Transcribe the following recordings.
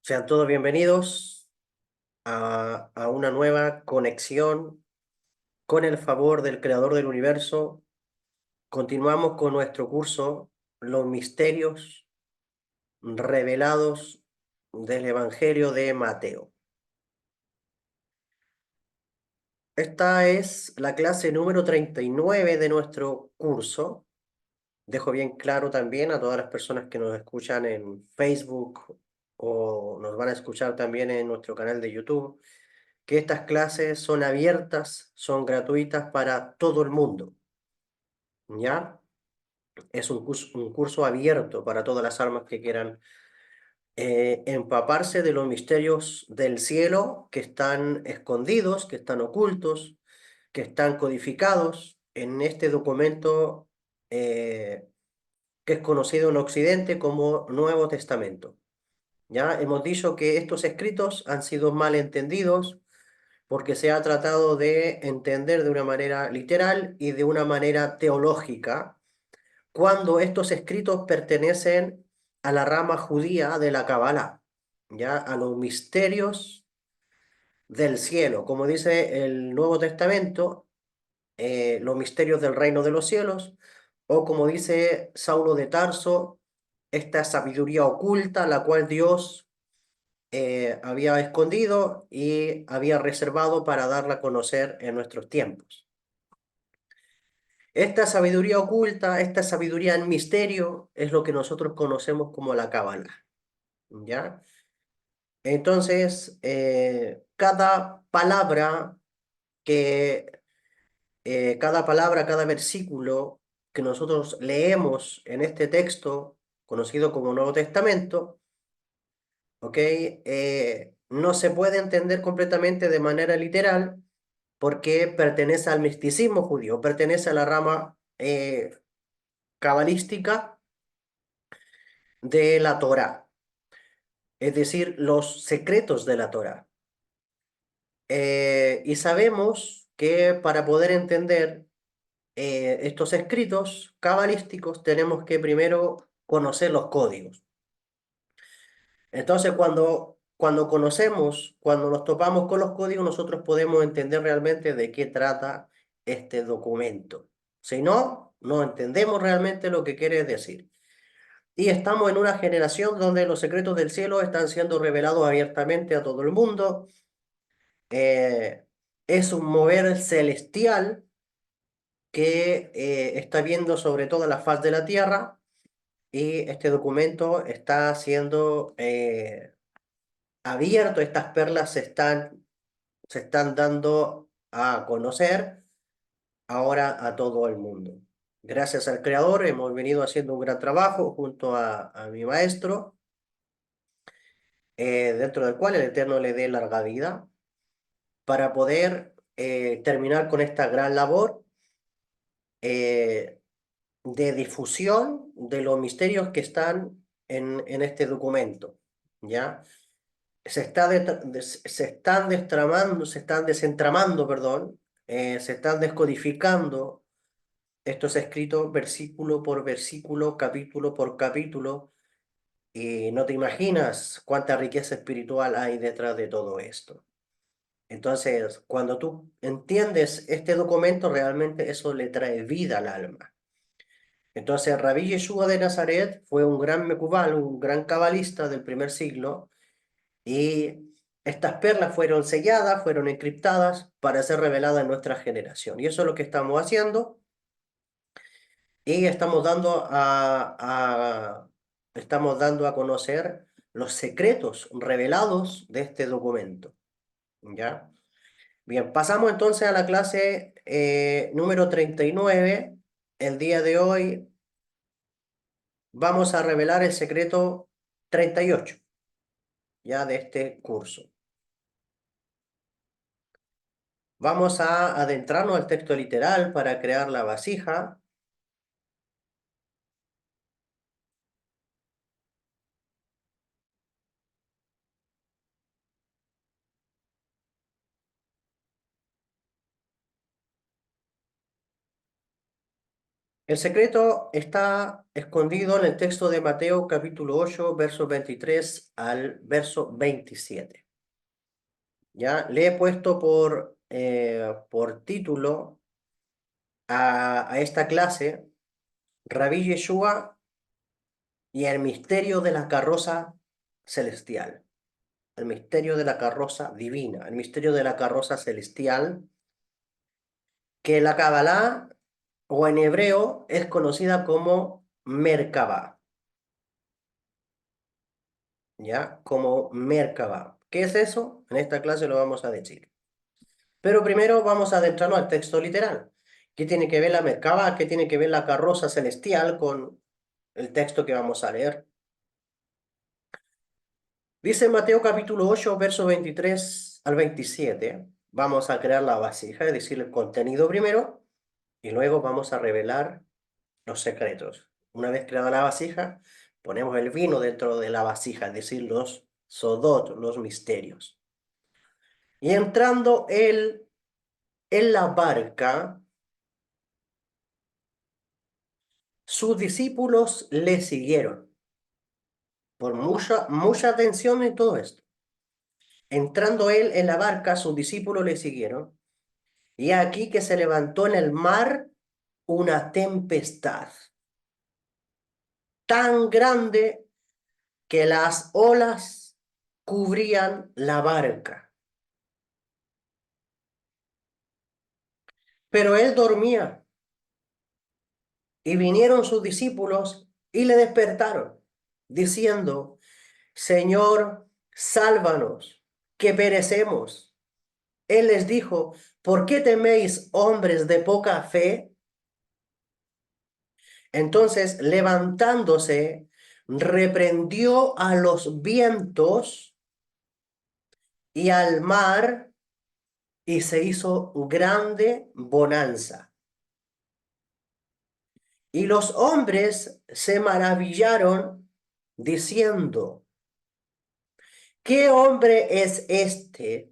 Sean todos bienvenidos a una nueva conexión con el favor del Creador del Universo. Continuamos con nuestro curso Los misterios revelados del Evangelio de Mateo. Esta es la clase número 39 de nuestro curso. Dejo bien claro también a todas las personas que nos escuchan en Facebook o nos van a escuchar también en nuestro canal de YouTube que estas clases son abiertas, son gratuitas para todo el mundo, ¿ya? Es un curso abierto para todas las almas que quieran empaparse de los misterios del cielo que están escondidos, que están ocultos, que están codificados en este documento eh, que es conocido en Occidente como Nuevo Testamento. Ya hemos dicho que estos escritos han sido mal entendidos porque se ha tratado de entender de una manera literal y de una manera teológica, cuando estos escritos pertenecen a la rama judía de la Kabbalah, ya a los misterios del cielo, como dice el Nuevo Testamento, los misterios del reino de los cielos, o como dice Saulo de Tarso, esta sabiduría oculta, la cual Dios había escondido y había reservado para darla a conocer en nuestros tiempos. Esta sabiduría oculta, esta sabiduría en misterio, es lo que nosotros conocemos como la Cábala, ¿ya? Entonces, cada palabra, cada versículo que nosotros leemos en este texto, conocido como Nuevo Testamento, ¿ok? No se puede entender completamente de manera literal porque pertenece al misticismo judío, pertenece a la rama cabalística de la Torá, es decir, los secretos de la Torá. Y sabemos que para poder entender estos escritos cabalísticos tenemos que primero conocer los códigos. Entonces, cuando nos topamos con los códigos, nosotros podemos entender realmente de qué trata este documento. Si no, no entendemos realmente lo que quiere decir. Y estamos en una generación donde los secretos del cielo están siendo revelados abiertamente a todo el mundo. Eh, es un mover celestial que está viendo sobre toda la faz de la tierra y este documento está siendo abierto, estas perlas se están dando a conocer ahora a todo el mundo. Gracias al Creador hemos venido haciendo un gran trabajo junto a mi maestro, dentro del cual el Eterno le dé larga vida, para poder terminar con esta gran labor eh, de difusión de los misterios que están en este documento, ¿ya? Se están destramando, se están desentramando, perdón, se están descodificando estos escritos versículo por versículo, capítulo por capítulo, y no te imaginas cuánta riqueza espiritual hay detrás de todo esto. Entonces, cuando tú entiendes este documento, realmente eso le trae vida al alma. Entonces, Rabí Yeshua de Nazaret fue un gran mecubal, un gran cabalista del primer siglo, y estas perlas fueron selladas, fueron encriptadas para ser reveladas en nuestra generación. Y eso es lo que estamos haciendo, y estamos dando a conocer los secretos revelados de este documento. ¿Ya? Bien, pasamos entonces a la clase número 39. El día de hoy vamos a revelar el secreto 38 ya de este curso. Vamos a adentrarnos al texto literal para crear la vasija. El secreto está escondido en el texto de Mateo capítulo 8, versos 23 al verso 27. ¿Ya? Le he puesto por título a esta clase Rabí Yeshua y el misterio de la carroza celestial, el misterio de la carroza divina, el misterio de la carroza celestial, que la Kabbalah o en hebreo es conocida como Merkabah, ¿ya? Como Merkabah. ¿Qué es eso? En esta clase lo vamos a decir. Pero primero vamos a adentrarnos al texto literal. ¿Qué tiene que ver la Merkabah? ¿Qué tiene que ver la carroza celestial con el texto que vamos a leer? Dice Mateo capítulo 8, verso 23 al 27. Vamos a crear la vasija, es decir, el contenido primero, y luego vamos a revelar los secretos. Una vez creada la vasija, ponemos el vino dentro de la vasija, es decir, los sodot, los misterios. Y entrando él en la barca, sus discípulos le siguieron. Por mucha atención en todo esto. Entrando él en la barca, sus discípulos le siguieron. Y aquí que se levantó en el mar una tempestad tan grande que las olas cubrían la barca. Pero él dormía y vinieron sus discípulos y le despertaron, diciendo, Señor, sálvanos, que perecemos. Él les dijo, ¿por qué teméis, hombres de poca fe? Entonces, levantándose, reprendió a los vientos y al mar, y se hizo grande bonanza. Y los hombres se maravillaron, diciendo, ¿qué hombre es este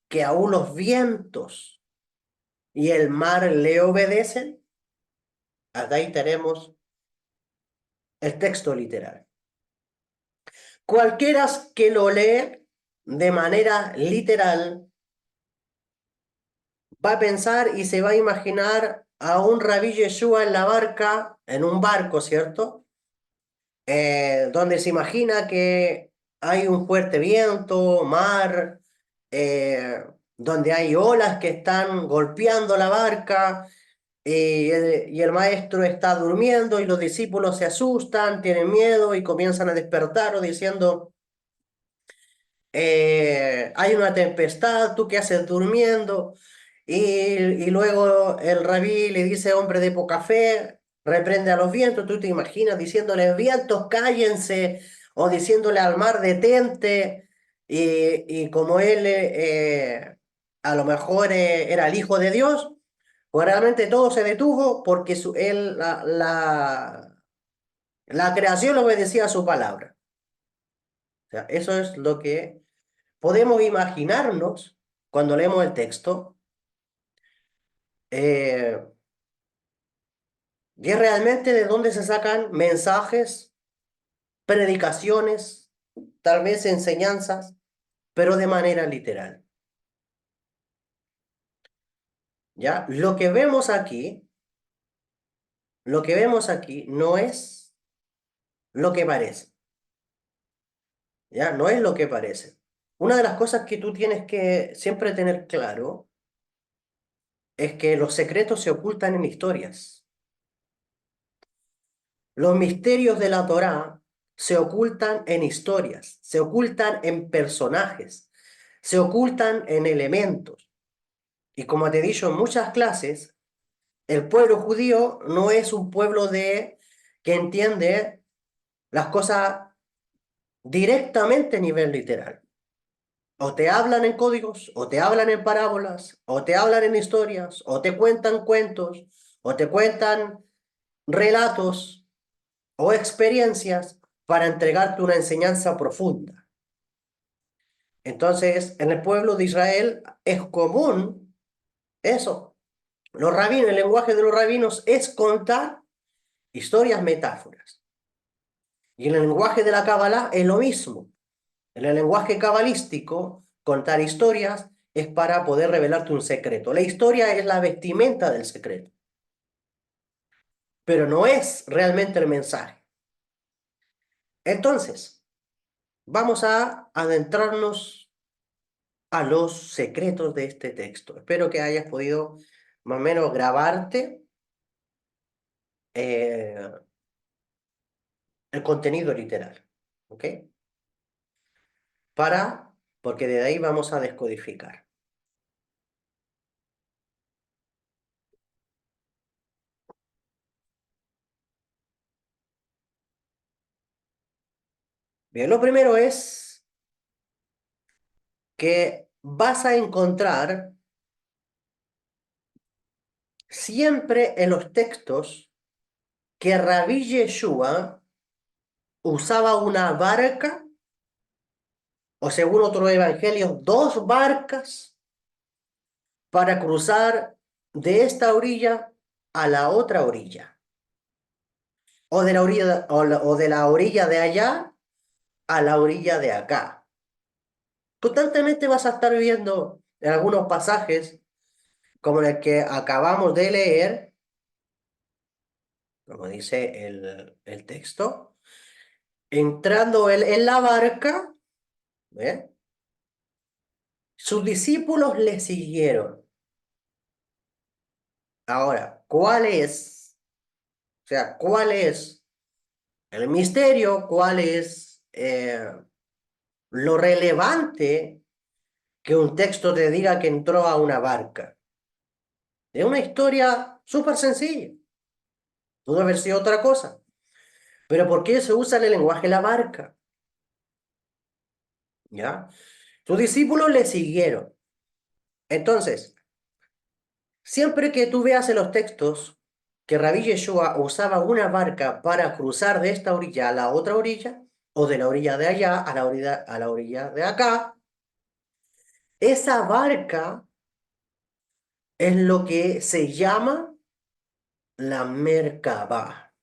que aún los vientos y el mar le obedecen? Hasta ahí tenemos el texto literal. Cualquiera que lo lee de manera literal va a pensar y se va a imaginar a un Rabí Yeshua en la barca, en un barco, ¿cierto? Donde se imagina que hay un fuerte viento, mar, eh, donde hay olas que están golpeando la barca, y el maestro está durmiendo y los discípulos se asustan, tienen miedo y comienzan a despertar o diciendo, hay una tempestad, ¿tú qué haces durmiendo? Y luego el rabí le dice, hombre de poca fe, reprende a los vientos, tú te imaginas diciéndole, vientos, cállense, o diciéndole al mar, detente, y como él a lo mejor era el Hijo de Dios, pues realmente todo se detuvo porque la creación obedecía a su palabra. O sea, eso es lo que podemos imaginarnos cuando leemos el texto, eh, y es realmente de dónde se sacan mensajes, predicaciones, tal vez enseñanzas, pero de manera literal. ¿Ya? Lo que vemos aquí no es lo que parece, ¿ya? No es lo que parece. Una de las cosas que tú tienes que siempre tener claro es que los secretos se ocultan en historias. Los misterios de la Torá se ocultan en historias, se ocultan en personajes, se ocultan en elementos. Y como te he dicho en muchas clases, el pueblo judío no es un pueblo que entiende las cosas directamente a nivel literal. O te hablan en códigos, o te hablan en parábolas, o te hablan en historias, o te cuentan cuentos, o te cuentan relatos o experiencias para entregarte una enseñanza profunda. Entonces, en el pueblo de Israel es común eso, Los rabinos, el lenguaje de los rabinos es contar historias, metáforas. Y en el lenguaje de la Kabbalah es lo mismo. En el lenguaje cabalístico, contar historias es para poder revelarte un secreto. La historia es la vestimenta del secreto, pero no es realmente el mensaje. Entonces, vamos a adentrarnos a los secretos de este texto. Espero que hayas podido más o menos grabarte eh, el contenido literal, ¿ok? Porque de ahí vamos a descodificar. Bien, lo primero es que vas a encontrar siempre en los textos que Rabí Yeshua usaba una barca, o según otro evangelio, dos barcas para cruzar de esta orilla a la otra orilla, o de la orilla, o de la orilla de allá a la orilla de acá. Constantemente vas a estar viendo en algunos pasajes, como el que acabamos de leer, como dice el texto, entrando él en la barca, ¿eh? Sus discípulos le siguieron. Ahora, cuál es el misterio? ¿Cuál es lo relevante que un texto te diga que entró a una barca? Es una historia súper sencilla. Pudo haber sido otra cosa. Pero ¿por qué se usa en el lenguaje la barca? ¿Ya? Sus discípulos le siguieron. Entonces, siempre que tú veas en los textos que Rabí Yeshua usaba una barca para cruzar de esta orilla a la otra orilla, o de la orilla de allá a la orilla de acá, esa barca es lo que se llama la Merkabah.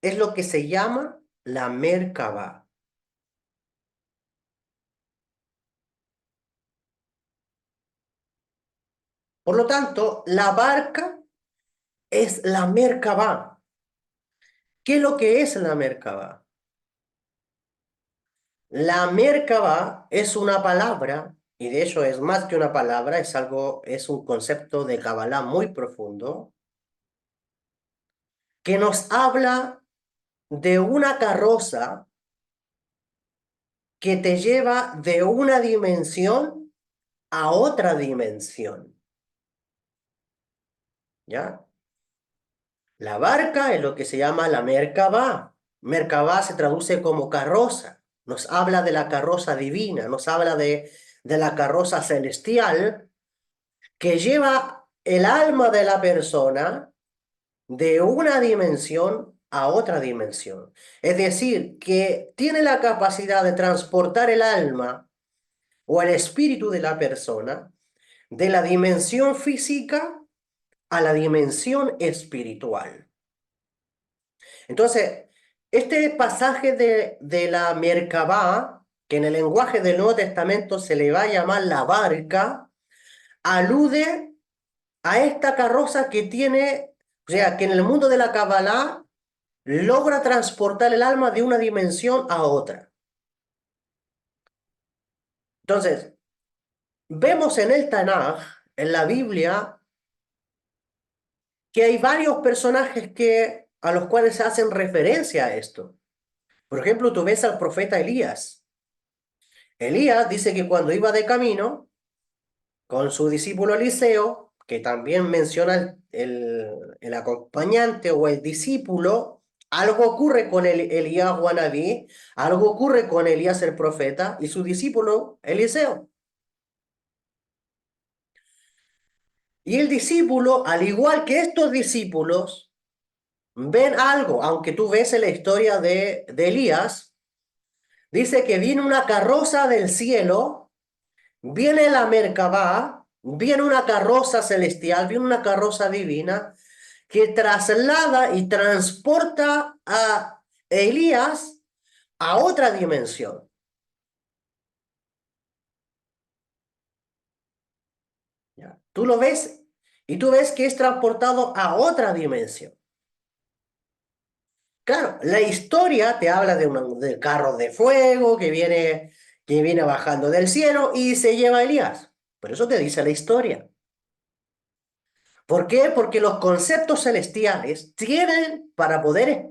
Es lo que se llama la Merkabah. Por lo tanto, la barca es la Merkabah. ¿Qué es lo que es la Merkabah? La Merkabah es una palabra, y de hecho es más que una palabra, es un concepto de Kabbalah muy profundo, que nos habla de una carroza que te lleva de una dimensión a otra dimensión, ¿ya? La barca es lo que se llama la Merkabah. Merkabah se traduce como carroza. Nos habla de la carroza divina, nos habla de la carroza celestial que lleva el alma de la persona de una dimensión a otra dimensión. Es decir, que tiene la capacidad de transportar el alma o el espíritu de la persona de la dimensión física a la dimensión espiritual. Entonces, este pasaje de la Merkabah, que en el lenguaje del Nuevo Testamento se le va a llamar la barca, alude a esta carroza que tiene, o sea, que en el mundo de la Kabbalah logra transportar el alma de una dimensión a otra. Entonces, vemos en el Tanaj, en la Biblia, que hay varios personajes a los cuales se hacen referencia a esto. Por ejemplo, tú ves al profeta Elías. Elías dice que cuando iba de camino con su discípulo Eliseo, que también menciona el acompañante o el discípulo, algo ocurre con Elías Wanabí, algo ocurre con Elías el profeta y su discípulo Eliseo. Y el discípulo, al igual que estos discípulos, ven algo, aunque tú ves en la historia de Elías, dice que viene una carroza del cielo, viene la Merkabah, viene una carroza celestial, viene una carroza divina que traslada y transporta a Elías a otra dimensión. ¿Ya? Tú lo ves y tú ves que es transportado a otra dimensión. Claro, la historia te habla de carro de fuego que viene bajando del cielo y se lleva a Elías. Por eso te dice la historia. ¿Por qué? Porque los conceptos celestiales tienen, para poder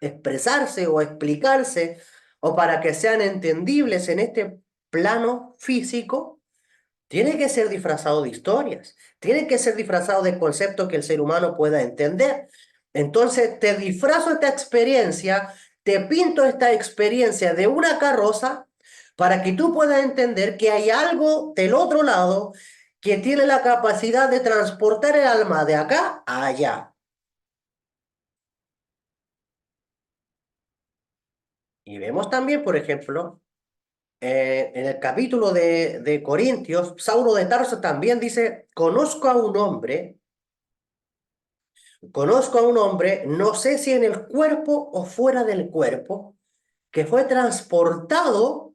expresarse o explicarse, o para que sean entendibles en este plano físico, tiene que ser disfrazado de historias, tiene que ser disfrazado de conceptos que el ser humano pueda entender. Entonces, te disfrazo esta experiencia, te pinto esta experiencia de una carroza para que tú puedas entender que hay algo del otro lado que tiene la capacidad de transportar el alma de acá a allá. Y vemos también, por ejemplo, en el capítulo de Corintios, Saulo de Tarso también dice, conozco a un hombre, no sé si en el cuerpo o fuera del cuerpo, que fue transportado,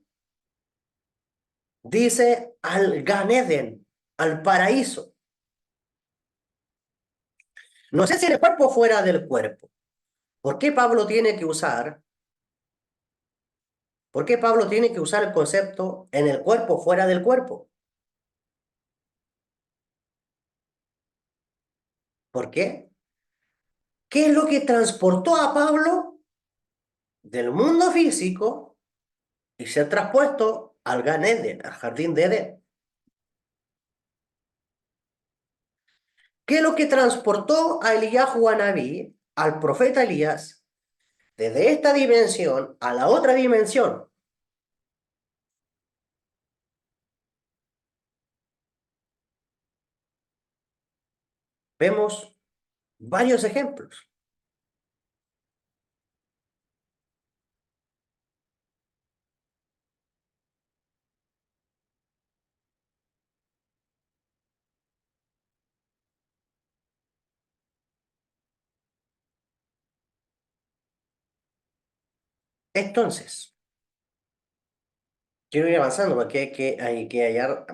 dice, al Gan Eden, al paraíso. No sé si en el cuerpo o fuera del cuerpo. ¿Por qué Pablo tiene que usar ¿Por qué Pablo tiene que usar el concepto en el cuerpo, fuera del cuerpo? ¿Por qué? ¿Qué es lo que transportó a Pablo del mundo físico y se ha traspuesto al Gan Eden, al jardín de Edén? ¿Qué es lo que transportó a Eliyahu Anabí, al profeta Elías, desde esta dimensión a la otra dimensión? Vemos varios ejemplos. Entonces, quiero ir avanzando porque hay que hallar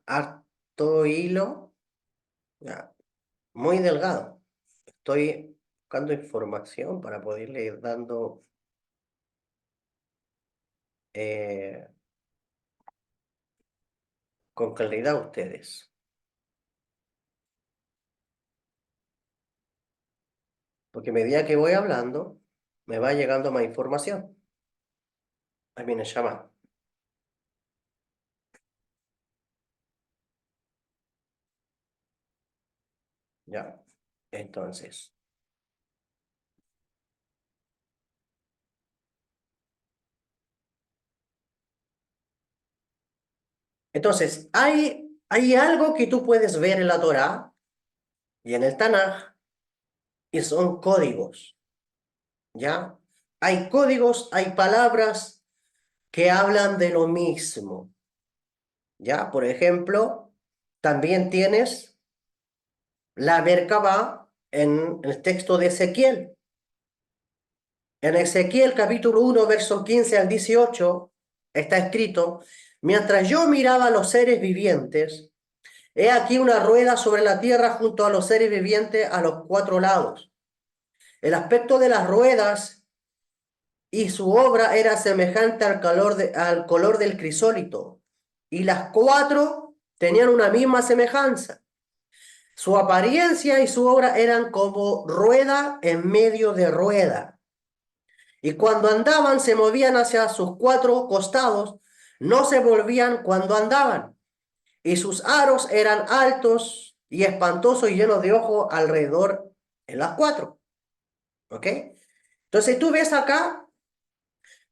harto hilo, ya, muy delgado. Estoy buscando información para poderle ir dando eh, con claridad a ustedes. Porque a medida que voy hablando, me va llegando más información. Ahí viene llama. Ya. Entonces. Entonces, hay algo que tú puedes ver en la Torá y en el Tanaj, y son códigos. ¿Ya? Hay códigos, hay palabras que hablan de lo mismo. ¿Ya? Por ejemplo, también tienes la Merkabah en el texto de Ezequiel. En Ezequiel capítulo 1, versos 15 al 18, está escrito, mientras yo miraba a los seres vivientes, he aquí una rueda sobre la tierra junto a los seres vivientes a los cuatro lados. El aspecto de las ruedas y su obra era semejante al color del crisólito, y las cuatro tenían una misma semejanza. Su apariencia y su obra eran como rueda en medio de rueda. Y cuando andaban se movían hacia sus cuatro costados, no se volvían cuando andaban. Y sus aros eran altos y espantosos y llenos de ojos alrededor en las cuatro. ¿Ok? Entonces tú ves acá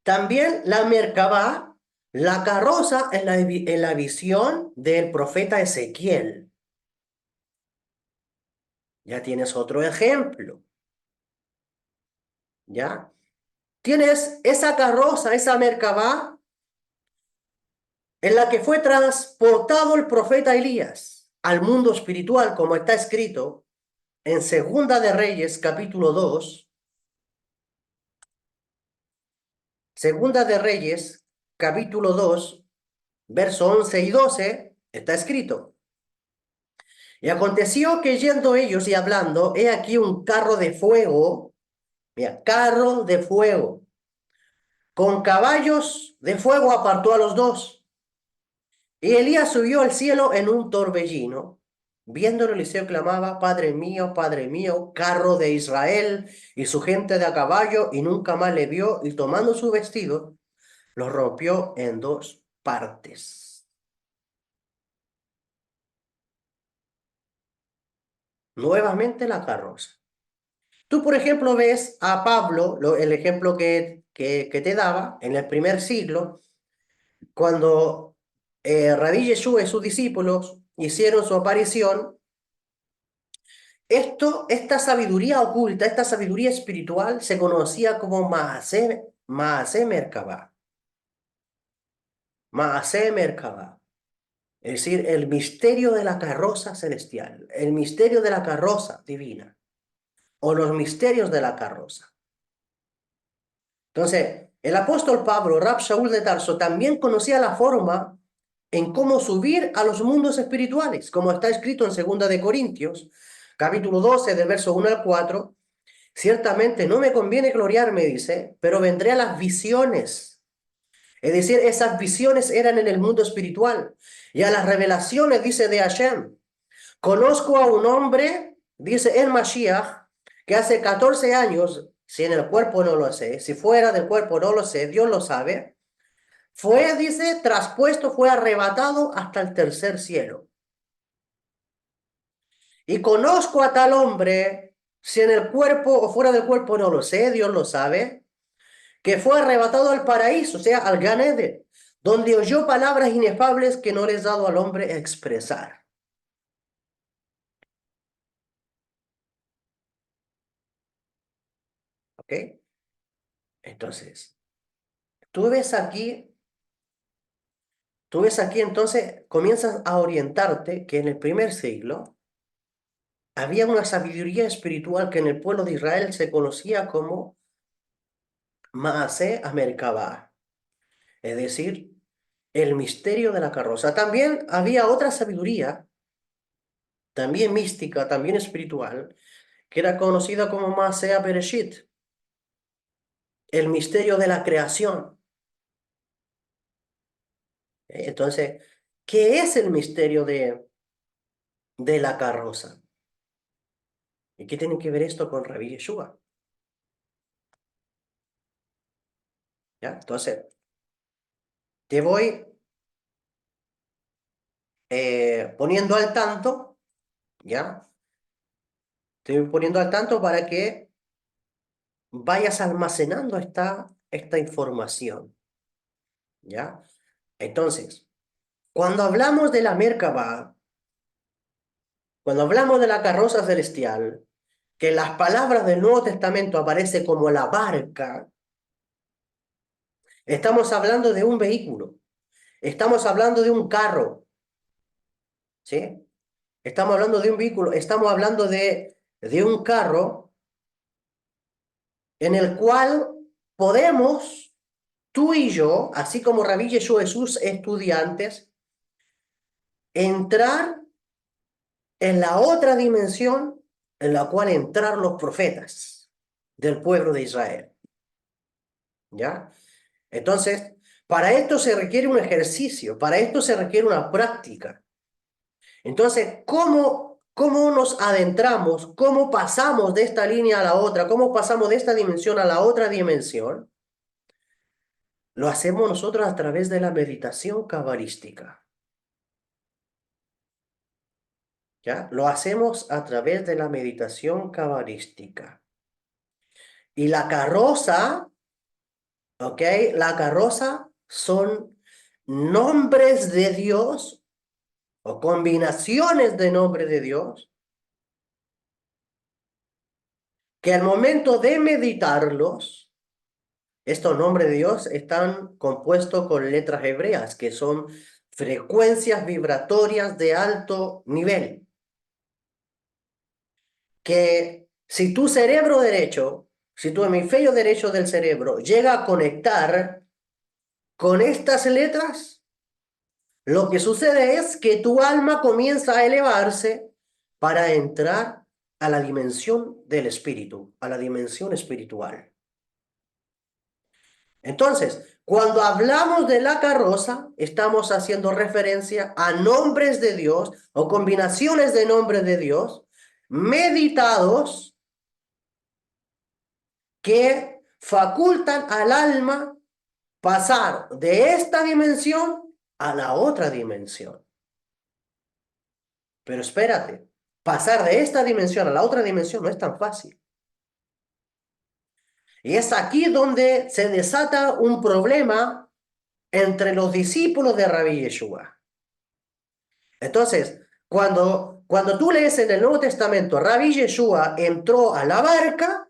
también la Merkabah, la carroza en la visión del profeta Ezequiel. Ya tienes otro ejemplo. ¿Ya? Tienes esa carroza, esa Merkabah en la que fue transportado el profeta Elías al mundo espiritual, como está escrito en Segunda de Reyes, capítulo 2, Segunda de Reyes, capítulo 2, verso 11 y 12, está escrito. Y aconteció que yendo ellos y hablando, he aquí un carro de fuego, mira, carro de fuego, con caballos de fuego apartó a los dos. Y Elías subió al cielo en un torbellino. Viéndolo, Eliseo clamaba, Padre mío, carro de Israel y su gente de a caballo, y nunca más le vio, y tomando su vestido, lo rompió en dos partes. Nuevamente la carroza. Tú, por ejemplo, ves a Pablo, el ejemplo que te daba en el primer siglo, cuando Rabí Yeshua y sus discípulos hicieron su aparición. Esta sabiduría oculta, esta sabiduría espiritual se conocía como Maaseh Merkabah. Maaseh Merkabah. Es decir, el misterio de la carroza celestial, el misterio de la carroza divina, o los misterios de la carroza. Entonces, el apóstol Pablo, Rab Shaul de Tarso, también conocía la forma en cómo subir a los mundos espirituales, como está escrito en 2 de Corintios, capítulo 12, del verso 1 al 4. Ciertamente no me conviene gloriarme, dice, pero vendré a las visiones. Es decir, esas visiones eran en el mundo espiritual. Y a las revelaciones, dice de Hashem. Conozco a un hombre, dice el Mashiach, que hace 14 años, si en el cuerpo no lo sé, si fuera del cuerpo no lo sé, Dios lo sabe, fue, dice, traspuesto, fue arrebatado hasta el tercer cielo. Y conozco a tal hombre, si en el cuerpo o fuera del cuerpo no lo sé, Dios lo sabe, que fue arrebatado al paraíso, o sea, al Gan Eden, donde oyó palabras inefables que no les ha dado al hombre expresar. ¿Ok? Entonces, tú ves aquí, tú ves aquí entonces, comienzas a orientarte que en el primer siglo había una sabiduría espiritual que en el pueblo de Israel se conocía como Maaseh Merkabah, es decir, el misterio de la carroza. También había otra sabiduría, también mística, también espiritual, que era conocida como Maaseh Bereshit, el misterio de la creación. Entonces, ¿qué es el misterio de la carroza? ¿Y qué tiene que ver esto con Rabí Yeshua? ¿Ya? Entonces, te voy poniendo al tanto, ¿ya? Te voy poniendo al tanto para que vayas almacenando esta información, ¿ya? Entonces, cuando hablamos de la Merkabah, cuando hablamos de la carroza celestial, que en las palabras del Nuevo Testamento aparece como la barca, estamos hablando de un vehículo, estamos hablando de un carro, ¿sí? Estamos hablando de un vehículo, estamos hablando de un carro en el cual podemos, tú y yo, así como Rabí Yeshua y sus estudiantes, entrar en la otra dimensión en la cual entrar los profetas del pueblo de Israel, ¿ya? Entonces, para esto se requiere un ejercicio, para esto se requiere una práctica. Entonces, ¿cómo nos adentramos? ¿Cómo pasamos de esta línea a la otra? ¿Cómo pasamos de esta dimensión a la otra dimensión? Lo hacemos nosotros a través de la meditación cabalística, ¿ya? Lo hacemos a través de la meditación cabalística. Y la carroza, ¿ok? La carroza son nombres de Dios o combinaciones de nombres de Dios que al momento de meditarlos, estos nombres de Dios están compuestos con letras hebreas, que son frecuencias vibratorias de alto nivel. Que si tu cerebro derecho, si tu hemisferio derecho del cerebro llega a conectar con estas letras, lo que sucede es que tu alma comienza a elevarse para entrar a la dimensión del espíritu, a la dimensión espiritual. Entonces, cuando hablamos de la carroza, estamos haciendo referencia a nombres de Dios o combinaciones de nombres de Dios meditados que facultan al alma pasar de esta dimensión a la otra dimensión. Pero espérate, pasar de esta dimensión a la otra dimensión no es tan fácil. Y es aquí donde se desata un problema entre los discípulos de Rabí Yeshua. Entonces, cuando tú lees en el Nuevo Testamento, Rabí Yeshua entró a la barca,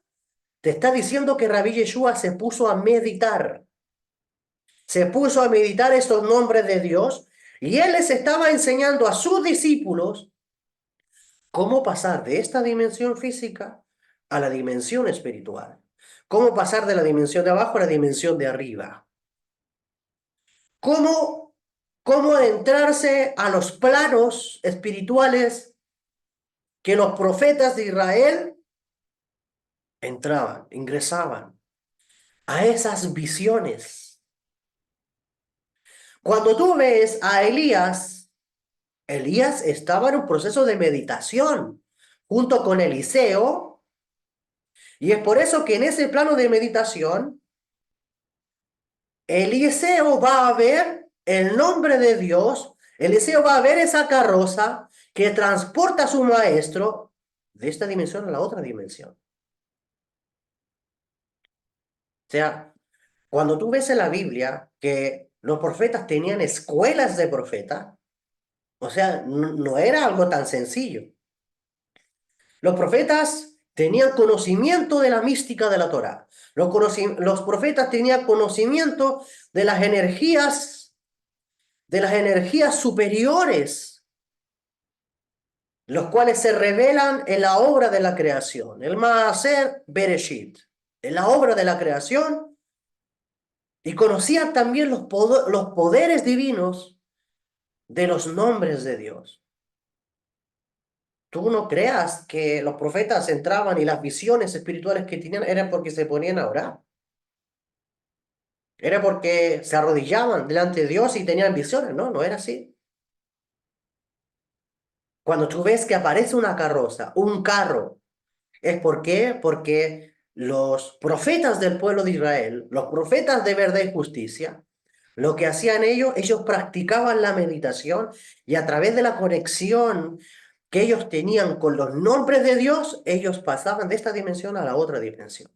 te está diciendo que Rabí Yeshua se puso a meditar. Se puso a meditar estos nombres de Dios y él les estaba enseñando a sus discípulos cómo pasar de esta dimensión física a la dimensión espiritual. Cómo pasar de la dimensión de abajo a la dimensión de arriba. Cómo adentrarse a los planos espirituales que los profetas de Israel entraban, ingresaban a esas visiones. Cuando tú ves a Elías estaba en un proceso de meditación junto con Eliseo, y es por eso que en ese plano de meditación, Eliseo va a ver el nombre de Dios, Eliseo va a ver esa carroza que transporta a su maestro de esta dimensión a la otra dimensión. O sea, cuando tú ves en la Biblia que los profetas tenían escuelas de profetas, o sea, no era algo tan sencillo. Los profetas tenían conocimiento de la mística de la Torá. Los profetas tenían conocimiento de las energías superiores, los cuales se revelan en la obra de la creación. El Maaser Bereshit, en la obra de la creación, y conocían también los poderes divinos de los nombres de Dios. Tú no creas que los profetas entraban y las visiones espirituales que tenían eran porque se ponían a orar. Era porque se arrodillaban delante de Dios y tenían visiones. No, no era así. Cuando tú ves que aparece una carroza, un carro, ¿es por qué? Porque los profetas del pueblo de Israel, los profetas de verdad y justicia, lo que hacían ellos practicaban la meditación y a través de la conexión que ellos tenían con los nombres de Dios, ellos pasaban de esta dimensión a la otra dimensión.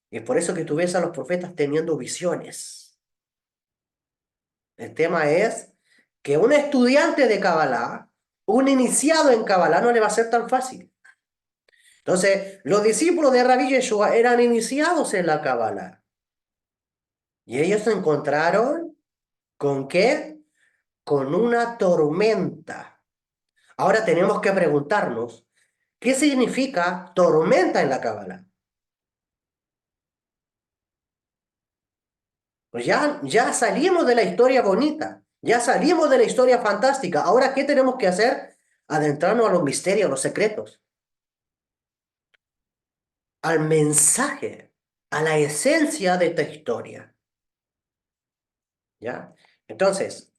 Y es por eso que tú ves a los profetas teniendo visiones. El tema es que un estudiante de Kabbalah, un iniciado en Kabbalah, no le va a ser tan fácil. Entonces, los discípulos de Rabí Yeshua eran iniciados en la Kabbalah. Y ellos se encontraron ¿con qué? Con una tormenta. Ahora tenemos que preguntarnos, ¿qué significa tormenta en la Kabbalah? Pues ya salimos de la historia bonita, ya salimos de la historia fantástica. Ahora, ¿qué tenemos que hacer? Adentrarnos a los misterios, a los secretos, al mensaje, a la esencia de esta historia. ¿Ya? Entonces,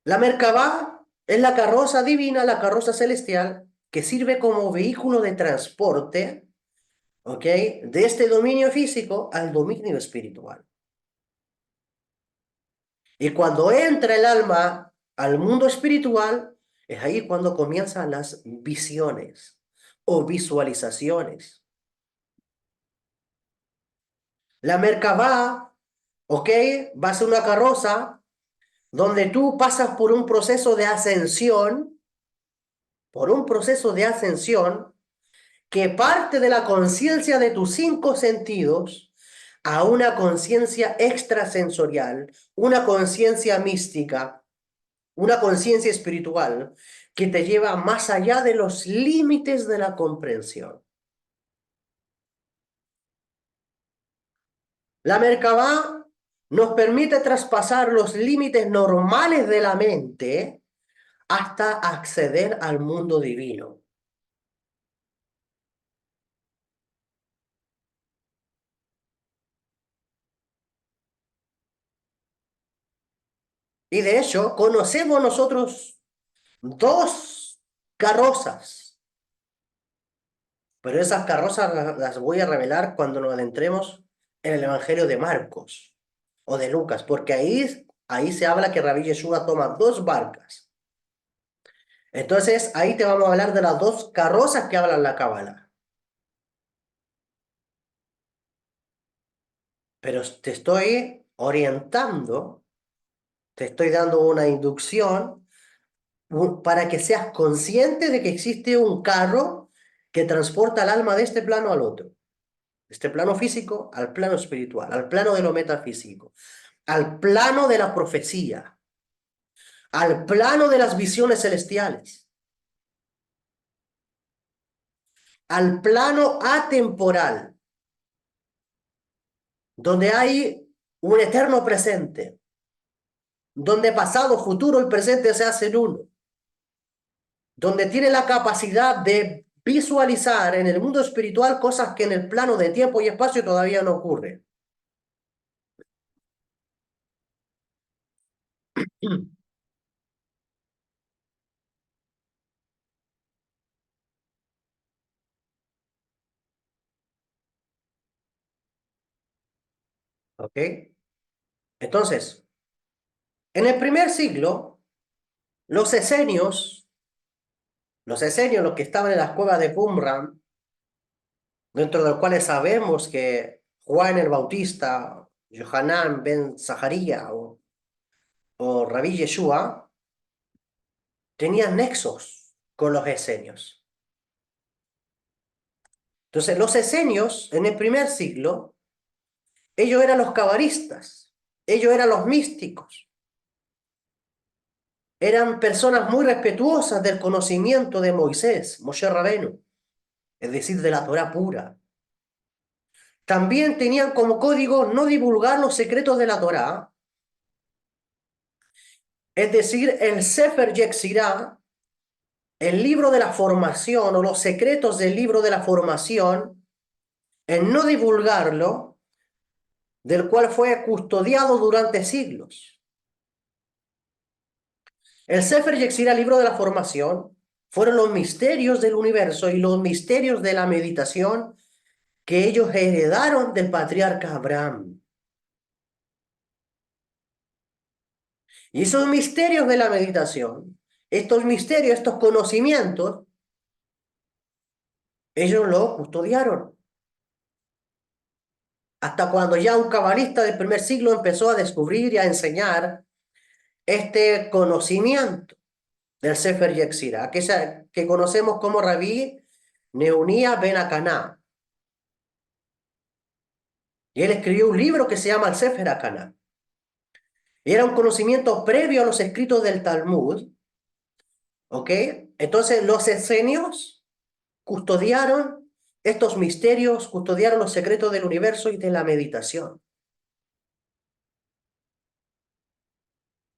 la Merkabah es la carroza divina, la carroza celestial, que sirve como vehículo de transporte, ¿ok? De este dominio físico al dominio espiritual. Y cuando entra el alma al mundo espiritual, es ahí cuando comienzan las visiones o visualizaciones. La Merkabah, ¿ok? Va a ser una carroza donde tú pasas por un proceso de ascensión, que parte de la conciencia de tus cinco sentidos a una conciencia extrasensorial, una conciencia mística, una conciencia espiritual que te lleva más allá de los límites de la comprensión. La Merkabah nos permite traspasar los límites normales de la mente hasta acceder al mundo divino. Y de hecho, conocemos nosotros dos carrozas, pero esas carrozas las voy a revelar cuando nos adentremos en el Evangelio de Marcos o de Lucas, porque ahí se habla que Rabí Yeshua toma dos barcas. Entonces, ahí te vamos a hablar de las dos carrozas que hablan la Cábala. Pero te estoy orientando, te estoy dando una inducción para que seas consciente de que existe un carro que transporta el alma de este plano al otro. Este plano físico al plano espiritual, al plano de lo metafísico, al plano de la profecía, al plano de las visiones celestiales, al plano atemporal, donde hay un eterno presente, donde pasado, futuro y presente se hacen uno, donde tiene la capacidad de visualizar en el mundo espiritual cosas que en el plano de tiempo y espacio todavía no ocurren. ¿Ok? Entonces, en el primer siglo, los esenios, los que estaban en las cuevas de Qumran, dentro de los cuales sabemos que Juan el Bautista, Yohanan ben Zaharía o Rabí Yeshua, tenían nexos con los esenios. Entonces, los esenios, en el primer siglo, ellos eran los cabalistas, ellos eran los místicos, eran personas muy respetuosas del conocimiento de Moisés, Moshe Rabenu, es decir, de la Torá pura. También tenían como código no divulgar los secretos de la Torá, es decir, el Sefer Yetzirah, el libro de la formación o los secretos del libro de la formación, en no divulgarlo, del cual fue custodiado durante siglos. El Sefer Yetzirah, libro de la formación, fueron los misterios del universo y los misterios de la meditación que ellos heredaron del patriarca Abraham. Y esos misterios de la meditación, estos misterios, estos conocimientos, ellos lo custodiaron. Hasta cuando ya un cabalista del primer siglo empezó a descubrir y a enseñar este conocimiento del Sefer Yetzirah, que conocemos como Rabí Neunia ben Akaná. Y él escribió un libro que se llama el Sefer Akaná. Y era un conocimiento previo a los escritos del Talmud, ¿ok? Entonces los esenios custodiaron estos misterios, custodiaron los secretos del universo y de la meditación.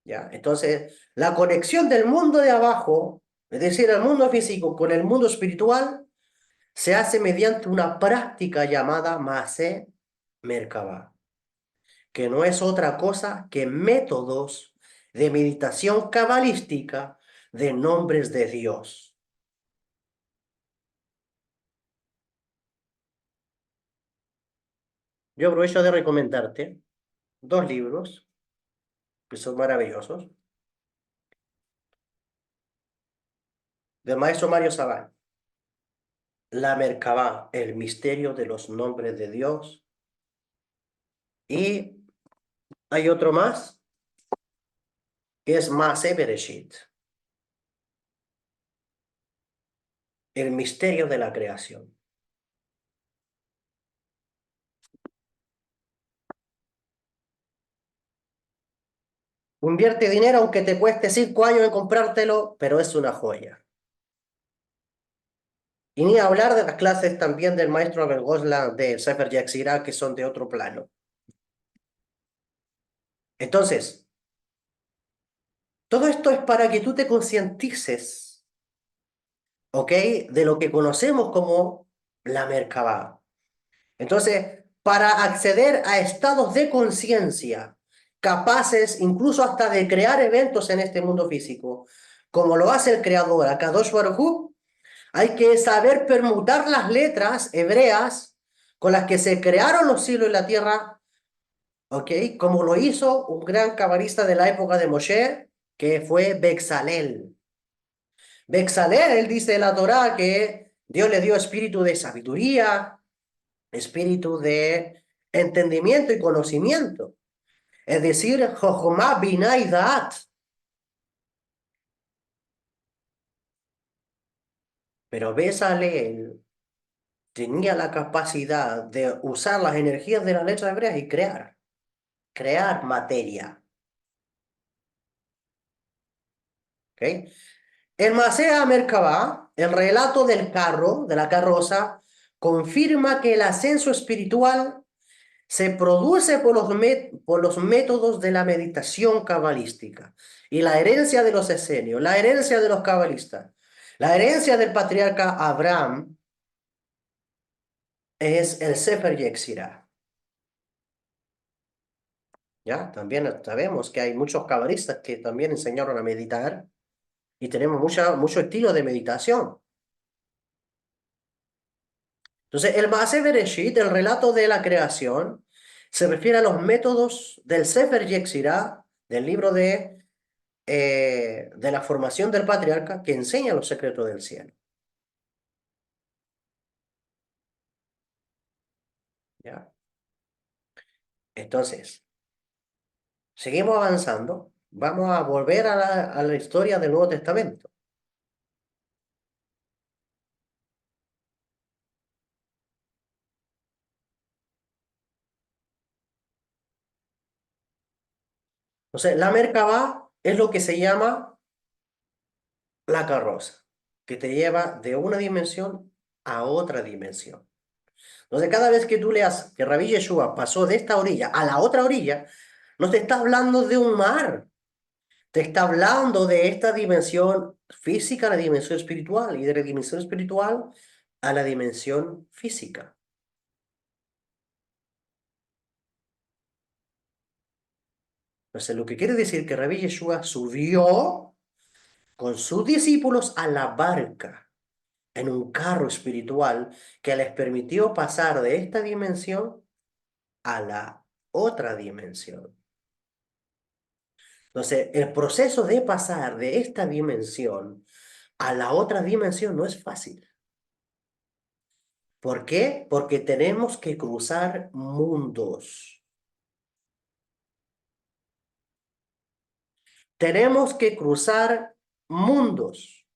¿Ya? Entonces, la conexión del mundo de abajo, es decir, el mundo físico con el mundo espiritual, se hace mediante una práctica llamada Maaseh Merkabah, que no es otra cosa que métodos de meditación cabalística de nombres de Dios. Yo aprovecho de recomendarte dos libros que son maravillosos, del maestro Mario Sabán. La Merkabah, el misterio de los nombres de Dios. Y hay otro más, que es Maaseh Bereshit, el misterio de la creación. Invierte dinero aunque te cueste 5 años en comprártelo, pero es una joya. Y ni hablar de las clases también del maestro Abel Goslan, del Sefer Yetzirah, que son de otro plano. Entonces, todo esto es para que tú te concientices, ¿ok? De lo que conocemos como la Merkabah. Entonces, para acceder a estados de conciencia capaces incluso hasta de crear eventos en este mundo físico, como lo hace el creador, Akadosh Baruj Hu, hay que saber permutar las letras hebreas con las que se crearon los cielos y la tierra, ¿ok? Como lo hizo un gran cabalista de la época de Moshe, que fue Bexalel. Bexalel dice en la Torá que Dios le dio espíritu de sabiduría, espíritu de entendimiento y conocimiento. Es decir, Jochma, Binah y Da'at. Pero Bezalel tenía la capacidad de usar las energías de las letras hebreas y crear materia. ¿Ok? El Masea Merkabah, el relato del carro, de la carroza, confirma que el ascenso espiritual se produce por los métodos de la meditación cabalística y la herencia de los esenios, la herencia de los cabalistas, la herencia del patriarca Abraham es el Sefer Yetzirah. ¿Ya? También sabemos que hay muchos cabalistas que también enseñaron a meditar y tenemos mucho estilo de meditación. Entonces, el Maaseh Bereshit, el relato de la creación, se refiere a los métodos del Sefer Yetzirah, del libro de la formación del patriarca, que enseña los secretos del cielo. ¿Ya? Entonces, seguimos avanzando. Vamos a volver a la historia del Nuevo Testamento. Entonces, la Merkabah es lo que se llama la carroza, que te lleva de una dimensión a otra dimensión. Entonces, cada vez que tú leas que Rabí Yeshua pasó de esta orilla a la otra orilla, no te está hablando de un mar, te está hablando de esta dimensión física a la dimensión espiritual y de la dimensión espiritual a la dimensión física. Entonces, lo que quiere decir que Rabí Yeshua subió con sus discípulos a la barca en un carro espiritual que les permitió pasar de esta dimensión a la otra dimensión. Entonces, el proceso de pasar de esta dimensión a la otra dimensión no es fácil. ¿Por qué? Porque tenemos que cruzar mundos. Tenemos que cruzar mundos.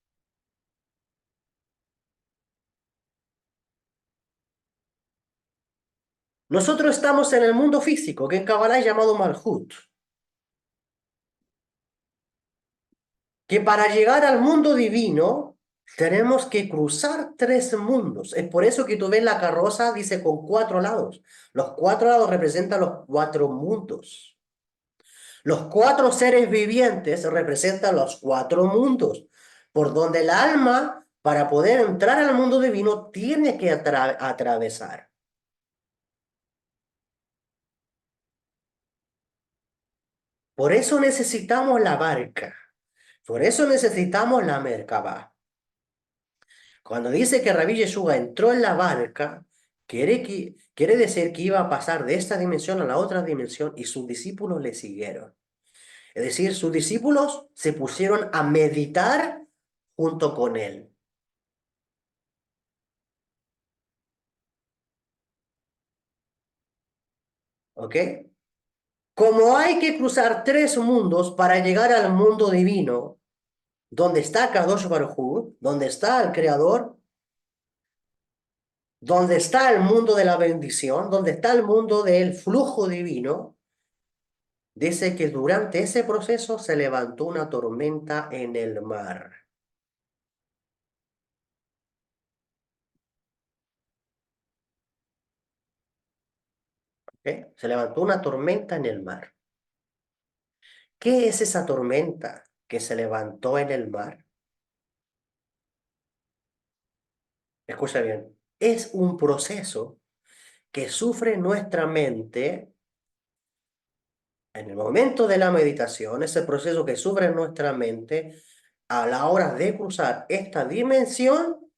Nosotros estamos en el mundo físico, que en Kabbalah es llamado Malhut, que para llegar al mundo divino tenemos que cruzar 3 mundos. Es por eso que tú ves la carroza, dice con 4 lados. Los 4 lados representan los 4 mundos. Los 4 seres vivientes representan los 4 mundos, por donde el alma, para poder entrar al mundo divino, tiene que atravesar. Por eso necesitamos la barca, por eso necesitamos la Merkabah. Cuando dice que Rabí Yeshua entró en la barca, quiere decir que iba a pasar de esta dimensión a la otra dimensión y sus discípulos le siguieron. Es decir, sus discípulos se pusieron a meditar junto con él. ¿Ok? Como hay que cruzar 3 mundos para llegar al mundo divino, donde está Kadosh Baruj Hu, donde está el Creador, donde está el mundo de la bendición, donde está el mundo del flujo divino, Dice que durante ese proceso se levantó una tormenta en el mar. ¿Ok? Se levantó una tormenta en el mar. ¿Qué es esa tormenta que se levantó en el mar? Escucha bien. Es un proceso que sufre nuestra mente en el momento de la meditación, ese proceso que sufre nuestra mente a la hora de cruzar esta dimensión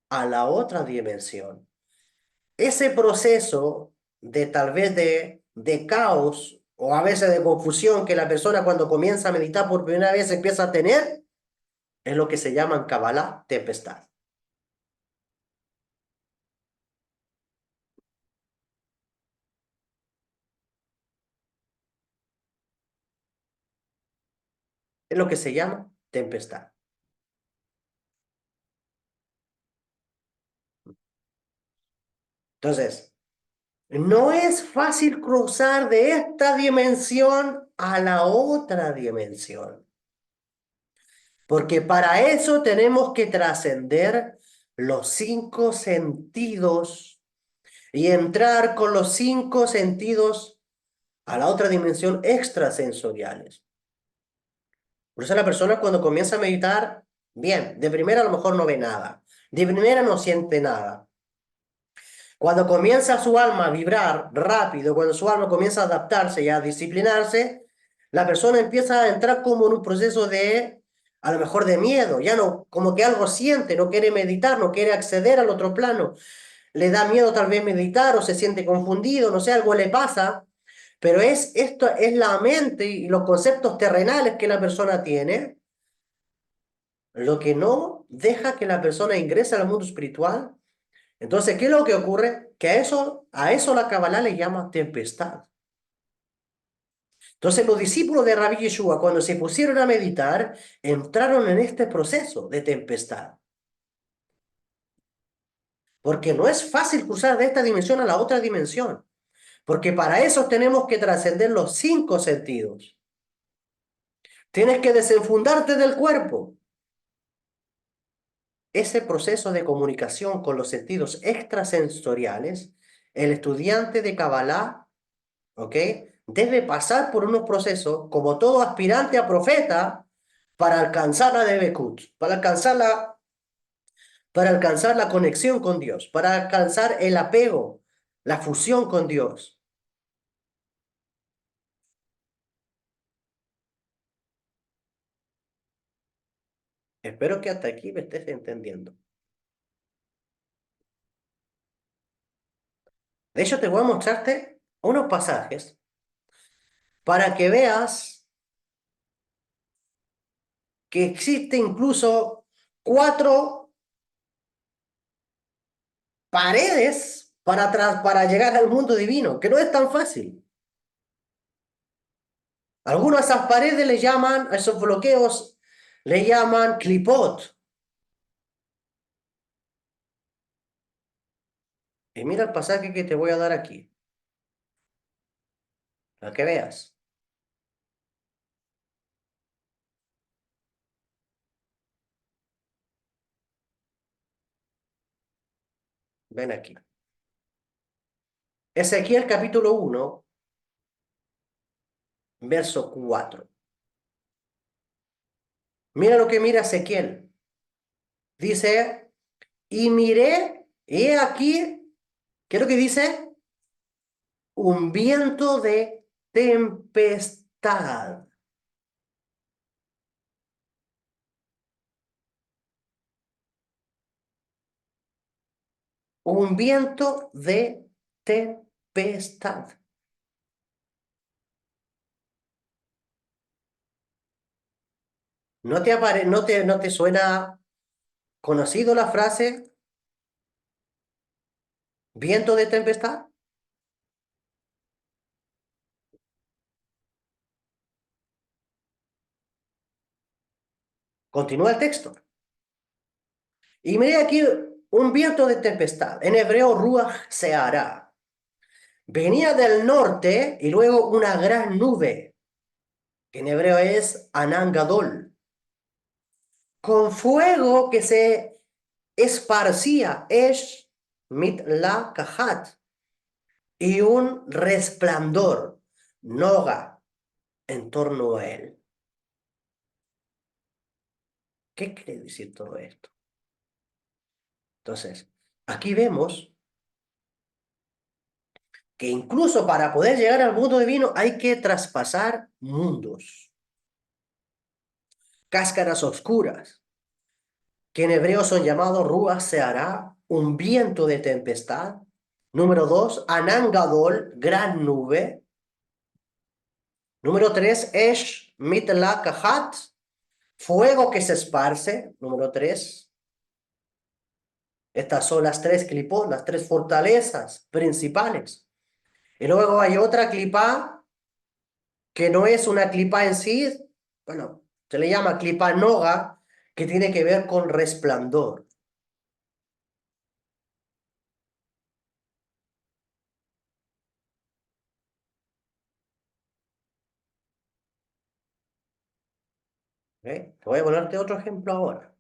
a la otra dimensión. Ese proceso de tal vez de caos o a veces de confusión que la persona cuando comienza a meditar por primera vez empieza a tener, es lo que se llama en Kabbalah tempestad. Es lo que se llama tempestad. Entonces, no es fácil cruzar de esta dimensión a la otra dimensión, porque para eso tenemos que trascender los cinco sentidos y entrar con los cinco sentidos a la otra dimensión extrasensoriales. Por eso la persona cuando comienza a meditar, bien, de primera a lo mejor no ve nada, de primera no siente nada. Cuando comienza su alma a vibrar rápido, cuando su alma comienza a adaptarse y a disciplinarse, la persona empieza a entrar como en un proceso de, a lo mejor de miedo, ya no, como que algo siente, no quiere meditar, no quiere acceder al otro plano, le da miedo tal vez meditar o se siente confundido, no sé, algo le pasa, pero esto es la mente y los conceptos terrenales que la persona tiene, lo que no deja que la persona ingrese al mundo espiritual. Entonces, ¿qué es lo que ocurre? Que a eso la Kabbalah le llama tempestad. Entonces, los discípulos de Rabbi Yeshua, cuando se pusieron a meditar, entraron en este proceso de tempestad. Porque no es fácil cruzar de esta dimensión a la otra dimensión. Porque para eso tenemos que trascender los cinco sentidos. Tienes que desenfundarte del cuerpo. Ese proceso de comunicación con los sentidos extrasensoriales, el estudiante de Kabbalah, ¿ok? Debe pasar por unos procesos, como todo aspirante a profeta, para alcanzar la Debekut, para alcanzar la conexión con Dios, para alcanzar el apego, la fusión con Dios. Espero que hasta aquí me estés entendiendo. De hecho, te voy a mostrarte unos pasajes para que veas que existe incluso cuatro paredes para llegar al mundo divino, que no es tan fácil. Algunos a esas paredes le llaman, a esos bloqueos, le llaman clipot. Y mira el pasaje que te voy a dar aquí, para que veas. Ven aquí. Ezequiel capítulo 1, verso 4. Mira lo que mira Ezequiel. Dice, y miré, he aquí, ¿qué es lo que dice? Un viento de tempestad. Un viento de tempestad. ¿No te suena conocido la frase viento de tempestad? Continúa el texto. Y miré aquí un viento de tempestad. En hebreo, ruach se hará. Venía del norte y luego una gran nube, que en hebreo es Anangadol, con fuego que se esparcía, Esh Mitla Kahat, y un resplandor, Noga, en torno a él. ¿Qué quiere decir todo esto? Entonces, aquí vemos que incluso para poder llegar al mundo divino hay que traspasar mundos, cáscaras oscuras, que en hebreo son llamados Ruach Seará, un viento de tempestad. Número dos, Anangadol, gran nube. Número tres, Esh Mitla Kahat, fuego que se esparce. Número tres. Estas son las tres clipot, las tres fortalezas principales. Y luego hay otra clipa que no es una clipa en sí, bueno, se le llama clipa noga, que tiene que ver con resplandor. ¿Ok? Voy a ponerte otro ejemplo ahora.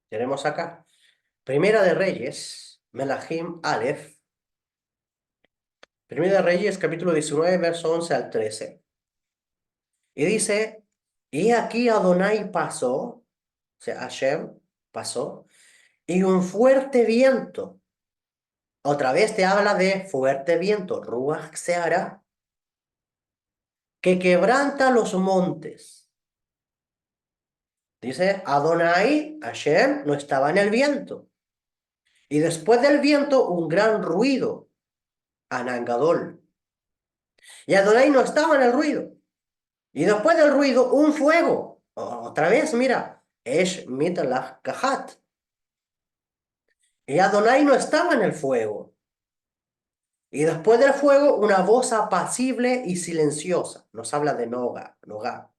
Tenemos acá, Primera de Reyes, Melahim Aleph, Primera de Reyes, capítulo 19, verso 11 al 13. Y dice, y aquí Adonai pasó, o sea, Hashem pasó, y un fuerte viento, otra vez te habla de fuerte viento, Ruach Seara, que quebranta los montes. Dice, Adonai, Hashem, no estaba en el viento. Y después del viento, un gran ruido, Anangadol. Y Adonai no estaba en el ruido. Y después del ruido, un fuego. Otra vez, mira, Esh Mitlach Kahat. Y Adonai no estaba en el fuego. Y después del fuego, una voz apacible y silenciosa. Nos habla de Noga, Noga.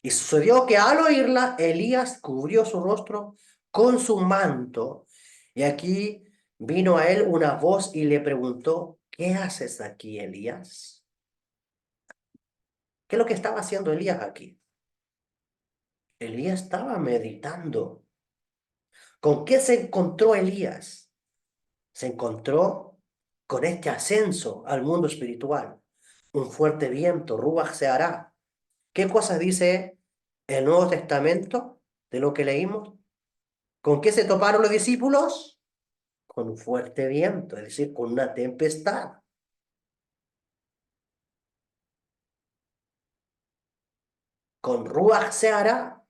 Y sucedió que al oírla, Elías cubrió su rostro con su manto. Y aquí vino a él una voz y le preguntó, ¿qué haces aquí, Elías? ¿Qué es lo que estaba haciendo Elías aquí? Elías estaba meditando. ¿Con qué se encontró Elías? Se encontró con este ascenso al mundo espiritual. Un fuerte viento, Ruach se hará. ¿Qué cosas dice el Nuevo Testamento de lo que leímos? ¿Con qué se toparon los discípulos? Con un fuerte viento, es decir, con una tempestad. Con Ruach se hará.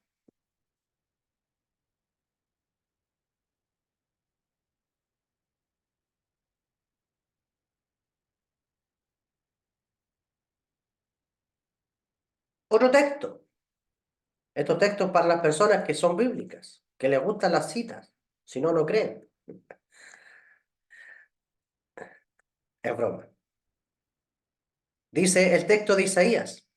Otro texto. Estos textos para las personas que son bíblicas, que les gustan las citas. Si no, no creen. Es broma. Dice el texto de Isaías,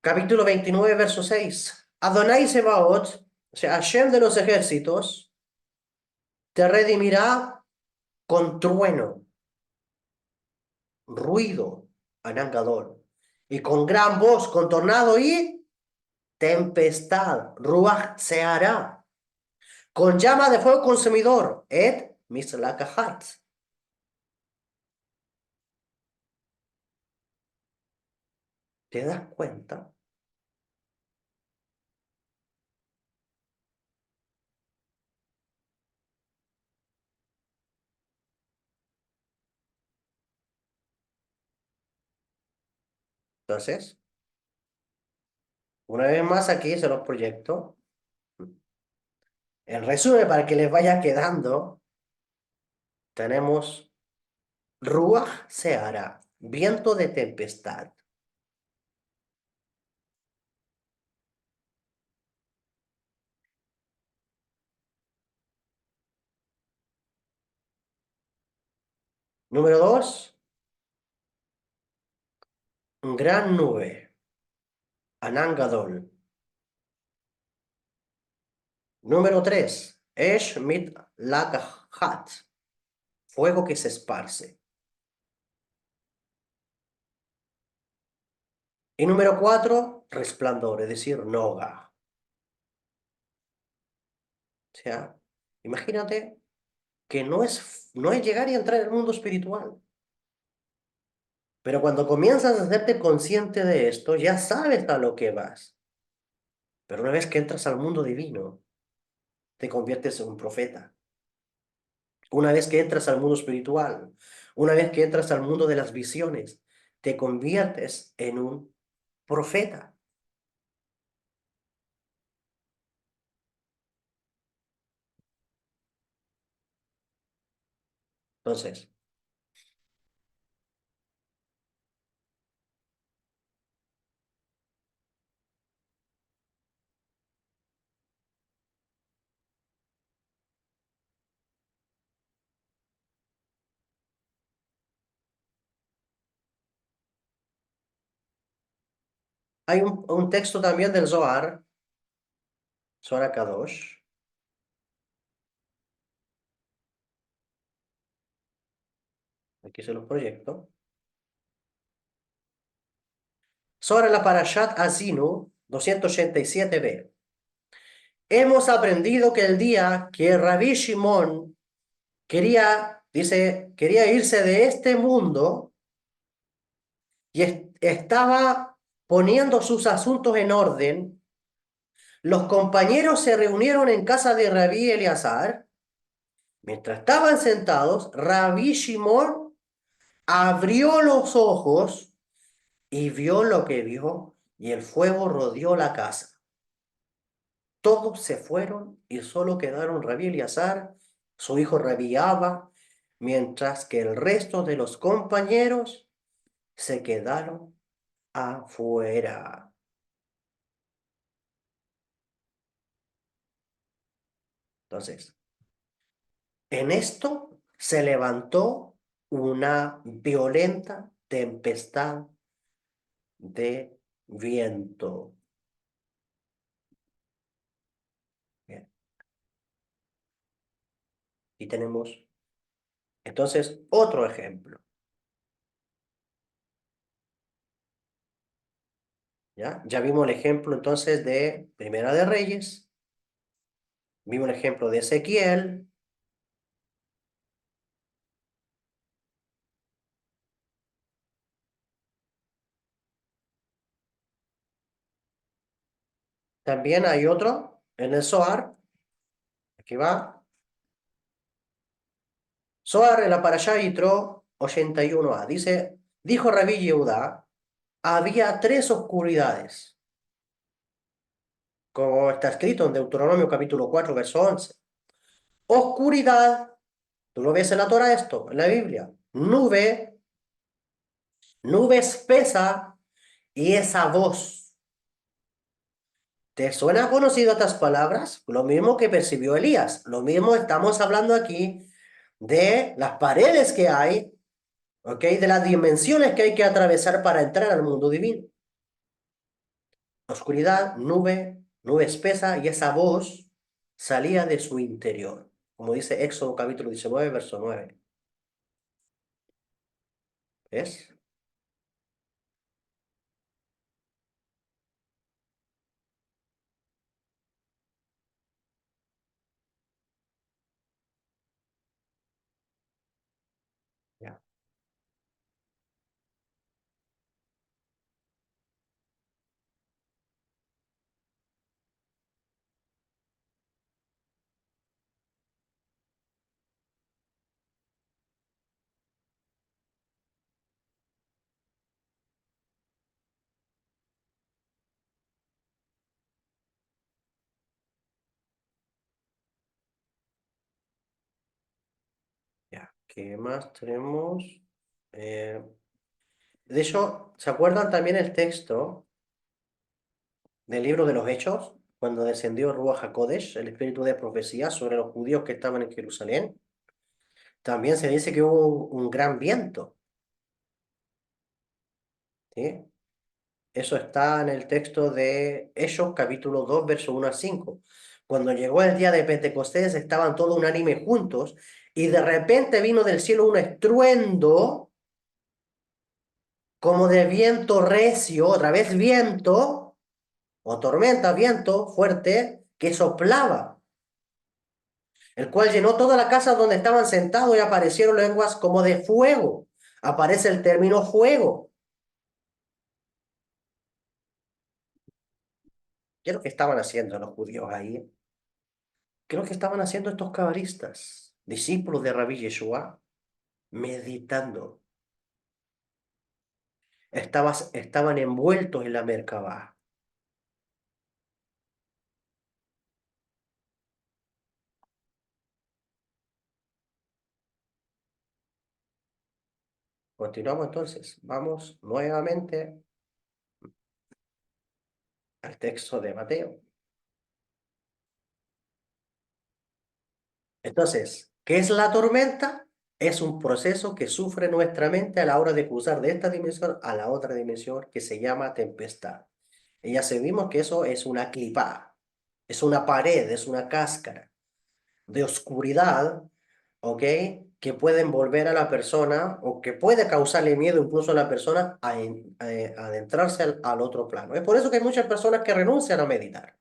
capítulo 29, verso 6. Adonai Sebaot, o sea, Hashem de los ejércitos, te redimirá con trueno, ruido, anangador, y con gran voz, con tornado y tempestad, ruach se hará, con llama de fuego consumidor, et mislakahat. ¿Te das cuenta? Entonces, una vez más aquí se los proyecto. En resumen, para que les vaya quedando, tenemos Ruach se hará, viento de tempestad. Número dos, Gran nube, Anangadol. Número 3, Esh mit Lakahat, fuego que se esparce. Y número 4, resplandor, es decir, Noga. O sea, imagínate que no es llegar y entrar en el mundo espiritual. Pero cuando comienzas a hacerte consciente de esto, ya sabes a lo que vas. Pero una vez que entras al mundo divino, te conviertes en un profeta. Una vez que entras al mundo espiritual, una vez que entras al mundo de las visiones, te conviertes en un profeta. Entonces, hay un texto también del Zohar, Zohar Kadosh. Aquí se los proyecto. Sobre la Parashat Azinu 287b. Hemos aprendido que el día que Rabbi Shimon quería irse de este mundo y estaba poniendo sus asuntos en orden, los compañeros se reunieron en casa de Rabí Eleazar. Mientras estaban sentados, Rabí Shimon abrió los ojos y vio lo que vio, y el fuego rodeó la casa. Todos se fueron y solo quedaron Rabí Eleazar, su hijo Rabí Abba, mientras que el resto de los compañeros se quedaron afuera. Entonces, en esto se levantó una violenta tempestad de viento. Bien, y tenemos entonces otro ejemplo. ¿Ya? Ya vimos el ejemplo entonces de Primera de Reyes, vimos el ejemplo de Ezequiel, también hay otro en el Zohar, aquí va, Zohar en la Parashá Yitro 81a, dijo Rabí Yehuda, había tres oscuridades, como está escrito en Deuteronomio capítulo 4, verso 11. Oscuridad, tú lo ves en la Torah esto, en la Biblia, nube espesa y esa voz. ¿Te suena conocido estas palabras? Lo mismo que percibió Elías. Lo mismo estamos hablando aquí de las paredes que hay, ¿ok? De las dimensiones que hay que atravesar para entrar al mundo divino. Oscuridad, nube espesa y esa voz salía de su interior. Como dice Éxodo capítulo 19, verso 9. ¿Ves? Ya, ya. ¿Qué más tenemos? Eh, de hecho, ¿se acuerdan también el texto del libro de los Hechos? Cuando descendió Ruach HaKodesh, el espíritu de profecía sobre los judíos que estaban en Jerusalén. También se dice que hubo un gran viento, ¿sí? Eso está en el texto de Hechos, capítulo 2, verso 1 a 5. Cuando llegó el día de Pentecostés, estaban todos unánime juntos, y de repente vino del cielo un estruendo como de viento recio, otra vez viento, o tormenta, viento fuerte, que soplaba, el cual llenó toda la casa donde estaban sentados y aparecieron lenguas como de fuego. Aparece el término fuego. ¿Qué es lo que estaban haciendo los judíos ahí? ¿Qué es lo que estaban haciendo estos cabalistas, discípulos de Rabí Yeshua? Meditando. Estaban envueltos en la Merkabah. Continuamos entonces. Vamos nuevamente al texto de Mateo. Entonces, ¿qué es la tormenta? Es un proceso que sufre nuestra mente a la hora de cruzar de esta dimensión a la otra dimensión que se llama tempestad. Y ya sabemos que eso es una clipa, es una pared, es una cáscara de oscuridad, ¿ok? Que puede envolver a la persona o que puede causarle miedo incluso a la persona a adentrarse al otro plano. Es por eso que hay muchas personas que renuncian a meditar.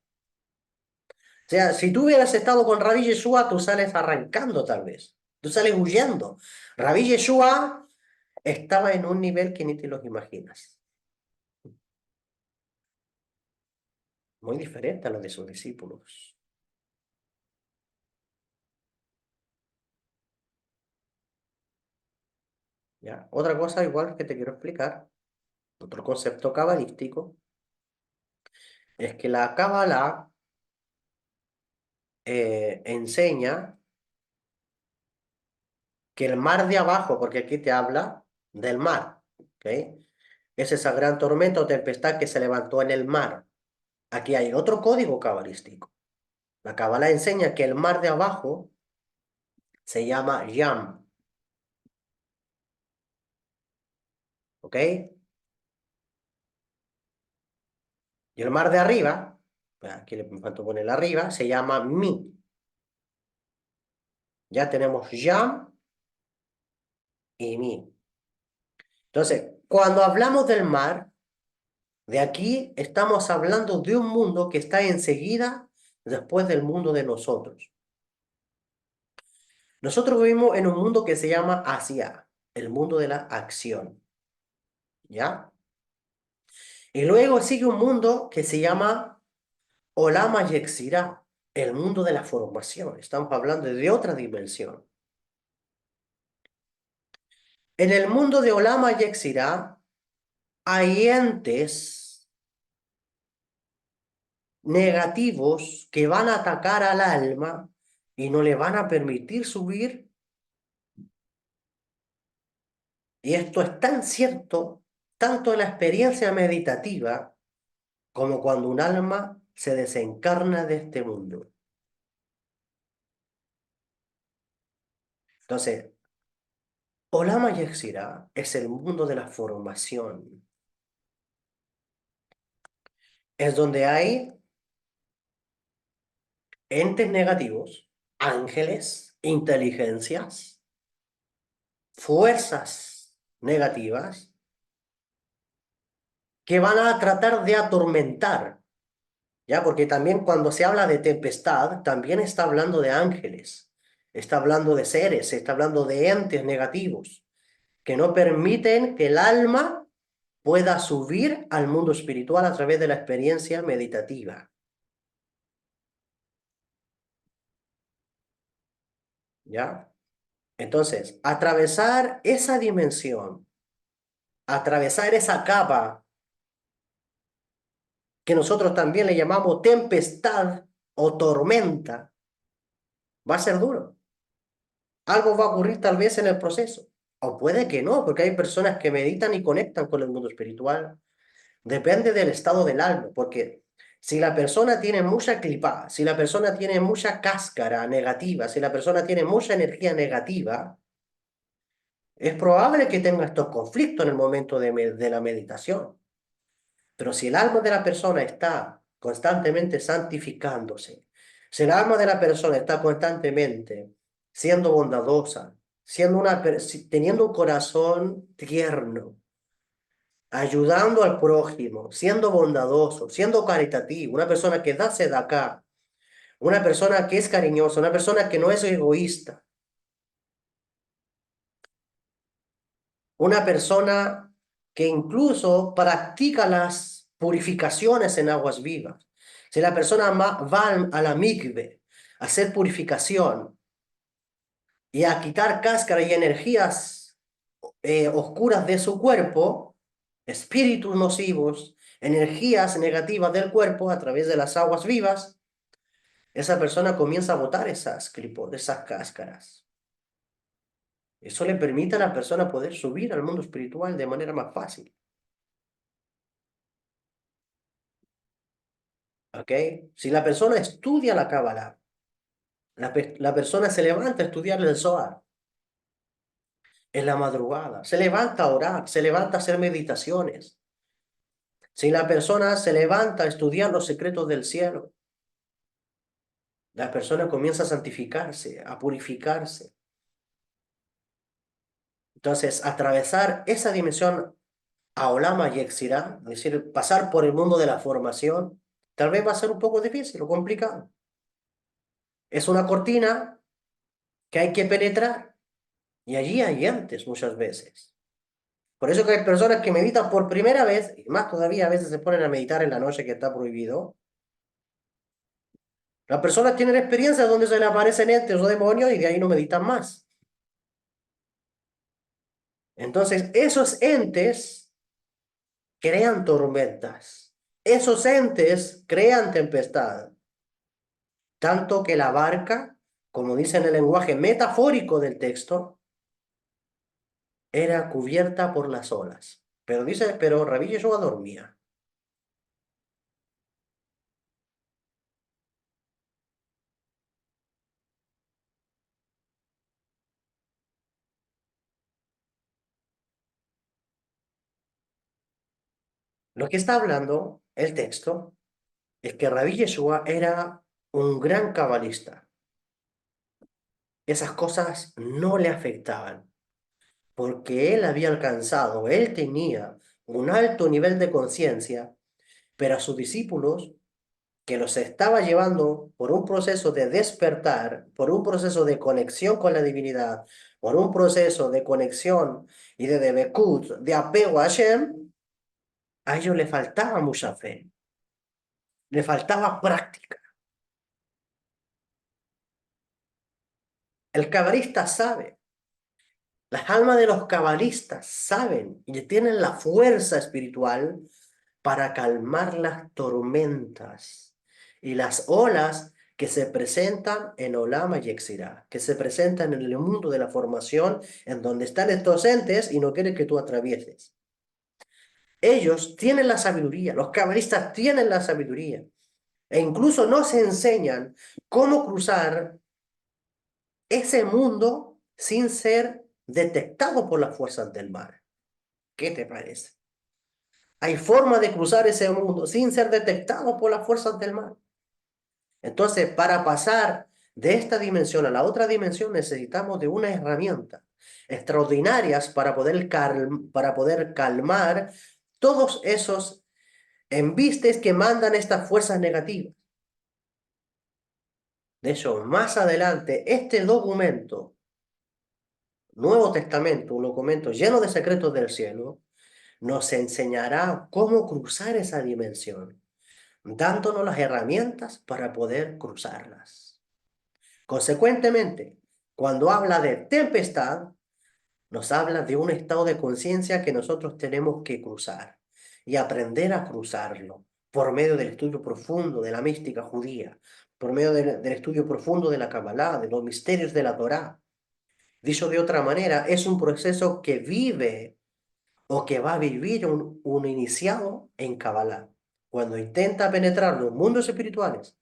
O sea, si tú hubieras estado con Rabí Yeshua, tú sales arrancando tal vez. Tú sales huyendo. Rabí Yeshua estaba en un nivel que ni te los imaginas. Muy diferente a los de sus discípulos. ¿Ya? Otra cosa igual que te quiero explicar, otro concepto cabalístico, es que la Cábala enseña que el mar de abajo, porque aquí te habla del mar, ¿ok? Es esa gran tormenta o tempestad que se levantó en el mar. Aquí hay otro código cabalístico. La Cábala enseña que el mar de abajo se llama Yam, ¿ok? Y el mar de arriba, aquí le falta poner arriba, se llama Mi. Ya tenemos Yam y Mi. Entonces, cuando hablamos del mar, de aquí estamos hablando de un mundo que está enseguida después del mundo de nosotros. Nosotros vivimos en un mundo que se llama Asia, el mundo de la acción, ¿ya? Y luego sigue un mundo que se llama Olama Yexirá, el mundo de la formación. Estamos hablando de otra dimensión. En el mundo de Olama Yexirá hay entes negativos que van a atacar al alma y no le van a permitir subir. Y esto es tan cierto, tanto en la experiencia meditativa como cuando un alma se desencarna de este mundo. Entonces, Olama Yexirá es el mundo de la formación. Es donde hay entes negativos, ángeles, inteligencias, fuerzas negativas que van a tratar de atormentar, ¿ya? Porque también cuando se habla de tempestad, también está hablando de ángeles, está hablando de seres, está hablando de entes negativos que no permiten que el alma pueda subir al mundo espiritual a través de la experiencia meditativa, ¿ya? Entonces, atravesar esa dimensión, atravesar esa capa que nosotros también le llamamos tempestad o tormenta, va a ser duro. Algo va a ocurrir tal vez en el proceso, o puede que no, porque hay personas que meditan y conectan con el mundo espiritual. Depende del estado del alma, porque si la persona tiene mucha clipa, si la persona tiene mucha cáscara negativa, si la persona tiene mucha energía negativa, Es probable que tenga estos conflictos en el momento de la meditación, pero si el alma de la persona está constantemente santificándose, si el alma de la persona está constantemente siendo bondadosa, teniendo un corazón tierno, ayudando al prójimo, siendo bondadoso, siendo caritativo, una persona que da acá, una persona que es cariñosa, una persona que no es egoísta, una persona que incluso practica las purificaciones en aguas vivas. Si la persona va a la mikve a hacer purificación y a quitar cáscara y energías oscuras de su cuerpo, espíritus nocivos, energías negativas del cuerpo a través de las aguas vivas, esa persona comienza a botar esas cáscaras. Eso le permite a la persona poder subir al mundo espiritual de manera más fácil. ¿Ok? Si la persona estudia la Kabbalah, la persona se levanta a estudiar el Zohar en la madrugada, se levanta a orar, se levanta a hacer meditaciones. Si la persona se levanta a estudiar los secretos del cielo, la persona comienza a santificarse, a purificarse. Entonces, atravesar esa dimensión Aolama y Exirá, es decir, pasar por el mundo de la formación, tal vez va a ser un poco difícil o complicado. Es una cortina que hay que penetrar y allí hay antes muchas veces. Por eso que hay personas que meditan por primera vez, y más todavía a veces se ponen a meditar en la noche que está prohibido. Las personas tienen experiencias donde se les aparecen entes o demonios y de ahí no meditan más. Entonces, esos entes crean tormentas. Esos entes crean tempestad. Tanto que la barca, como dice en el lenguaje metafórico del texto, era cubierta por las olas. Pero Rabí Yeshua dormía. Lo que está hablando el texto es que Rabí Yeshua era un gran cabalista. Esas cosas no le afectaban, porque él había alcanzado, él tenía un alto nivel de conciencia, pero a sus discípulos, que los estaba llevando por un proceso de despertar, por un proceso de conexión con la divinidad, por un proceso de conexión y de debekut, de apego a Hashem, a ellos le faltaba mucha fe, le faltaba práctica. El cabalista sabe, las almas de los cabalistas saben y tienen la fuerza espiritual para calmar las tormentas y las olas que se presentan en Olama y Exirá, que se presentan en el mundo de la formación, en donde están estos entes y no quieren que tú atravieses. Ellos tienen la sabiduría, los cabalistas tienen la sabiduría, e incluso nos enseñan cómo cruzar ese mundo sin ser detectado por las fuerzas del mar. ¿Qué te parece? Hay forma de cruzar ese mundo sin ser detectado por las fuerzas del mal. Entonces, para pasar de esta dimensión a la otra dimensión necesitamos de una herramienta extraordinarias para poder calmar todos esos embistes que mandan estas fuerzas negativas. De hecho, más adelante, este documento, Nuevo Testamento, un documento lleno de secretos del cielo, nos enseñará cómo cruzar esa dimensión, dándonos las herramientas para poder cruzarlas. Consecuentemente, cuando habla de tempestad, nos habla de un estado de conciencia que nosotros tenemos que cruzar y aprender a cruzarlo por medio del estudio profundo de la mística judía, por medio del estudio profundo de la Kabbalah, de los misterios de la Torá. Dicho de otra manera, es un proceso que vive o que va a vivir un iniciado en Kabbalah. Cuando intenta penetrar los mundos espirituales,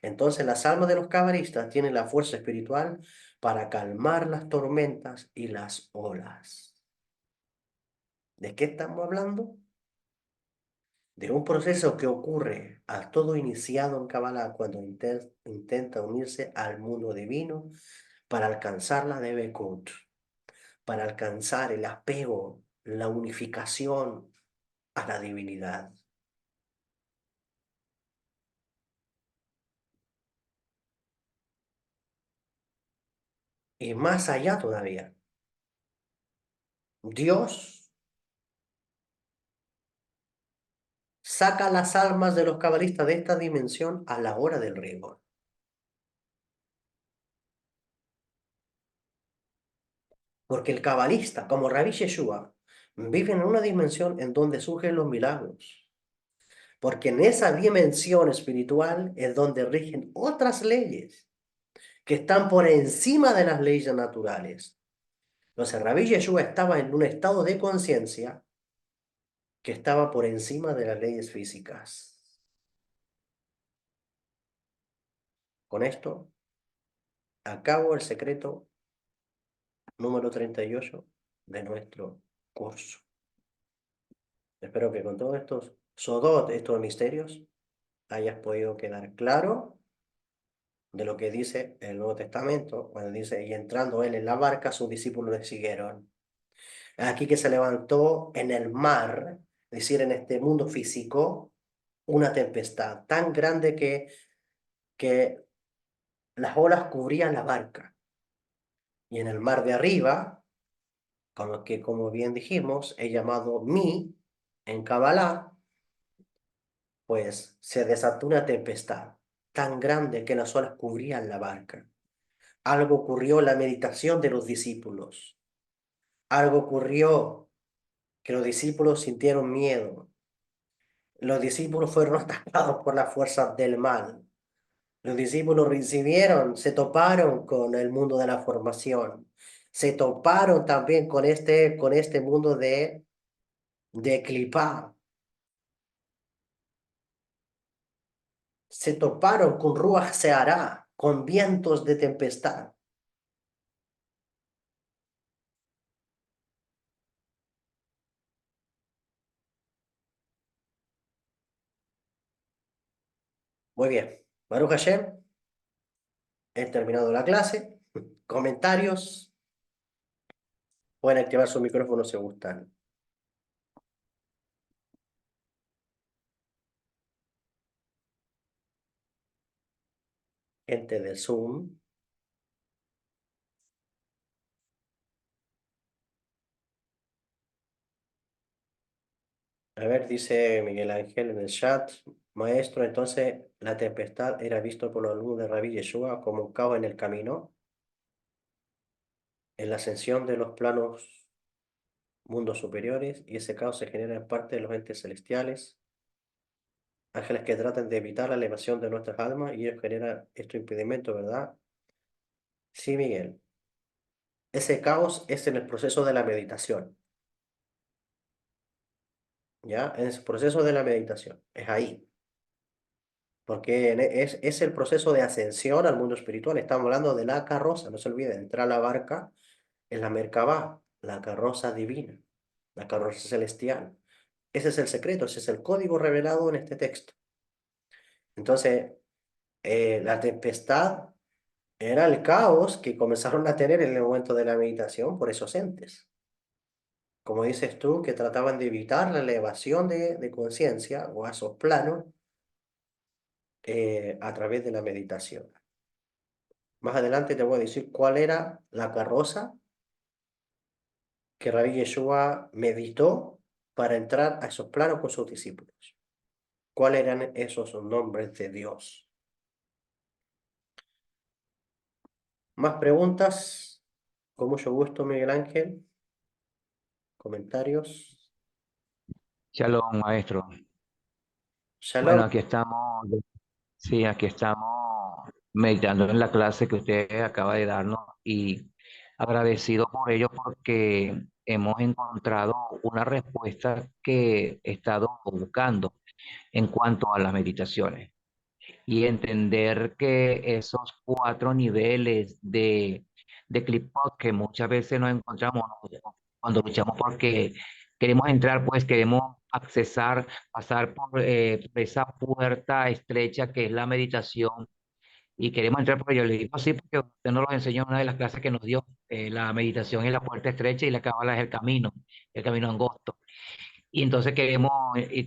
entonces las almas de los cabalistas tienen la fuerza espiritual para calmar las tormentas y las olas. ¿De qué estamos hablando? De un proceso que ocurre al todo iniciado en Kabbalah cuando intenta unirse al mundo divino para alcanzar la Debekut, para alcanzar el apego, la unificación a la divinidad. Y más allá todavía, Dios saca las almas de los cabalistas de esta dimensión a la hora del rigor. Porque el cabalista, como Rabbi Yeshua, vive en una dimensión en donde surgen los milagros. Porque en esa dimensión espiritual es donde rigen otras leyes que están por encima de las leyes naturales. Entonces, Rabbi Yeshua estaba en un estado de conciencia que estaba por encima de las leyes físicas. Con esto, acabo el secreto número 38 de nuestro curso. Espero que con todos estos misterios, hayas podido quedar claro de lo que dice el Nuevo Testamento, cuando dice, y entrando él en la barca, sus discípulos le siguieron. Aquí que se levantó en el mar, es decir, en este mundo físico, una tempestad tan grande que las olas cubrían la barca. Y en el mar de arriba, como bien dijimos, es llamado Mi, en Kabbalah, pues se desató una tempestad tan grande que las olas cubrían la barca. Algo ocurrió en la meditación de los discípulos. Algo ocurrió que los discípulos sintieron miedo. Los discípulos fueron atacados por las fuerzas del mal. Los discípulos recibieron, se toparon con el mundo de la formación. Se toparon también con este mundo de Clipá. Se toparon con Ruach Sehará, con vientos de tempestad. Muy bien. Baruch Hashem, he terminado la clase. Comentarios. Pueden activar su micrófono si gustan. Gente de Zoom. A ver, dice Miguel Ángel en el chat. Maestro, entonces la tempestad era visto por los alumnos de Rabbi Yeshua como un caos en el camino, en la ascensión de los planos mundos superiores, y ese caos se genera en parte de los entes celestiales, ángeles que tratan de evitar la elevación de nuestras almas y ellos generan este impedimento, ¿verdad? Sí, Miguel. Ese caos es en el proceso de la meditación, ¿ya? En ese proceso de la meditación, es ahí. Porque es el proceso de ascensión al mundo espiritual. Estamos hablando de la carroza, no se olviden, entrar a la barca en la Merkabah, la carroza divina, la carroza celestial. Ese es el secreto, ese es el código revelado en este texto. Entonces, la tempestad era el caos que comenzaron a tener en el momento de la meditación por esos entes. Como dices tú, que trataban de evitar la elevación de conciencia o a esos planos a través de la meditación. Más adelante te voy a decir cuál era la carroza que Rabbi Yeshua meditó para entrar a esos planos con sus discípulos. ¿Cuáles eran esos nombres de Dios? ¿Más preguntas? Con mucho gusto, Miguel Ángel. ¿Comentarios? Shalom, maestro. Shalom. Bueno, aquí estamos, sí, aquí estamos meditando en la clase que usted acaba de darnos y agradecido por ello porque hemos encontrado una respuesta que he estado buscando en cuanto a las meditaciones y entender que esos cuatro niveles de de Clipot que muchas veces nos encontramos, ¿no? Cuando luchamos porque queremos entrar, pues queremos accesar, pasar por esa puerta estrecha que es la meditación y queremos entrar por ello. Le digo así porque usted nos lo enseñó en una de las clases que nos dio. La meditación es la puerta estrecha y la cábala es el camino angosto. Y entonces queremos,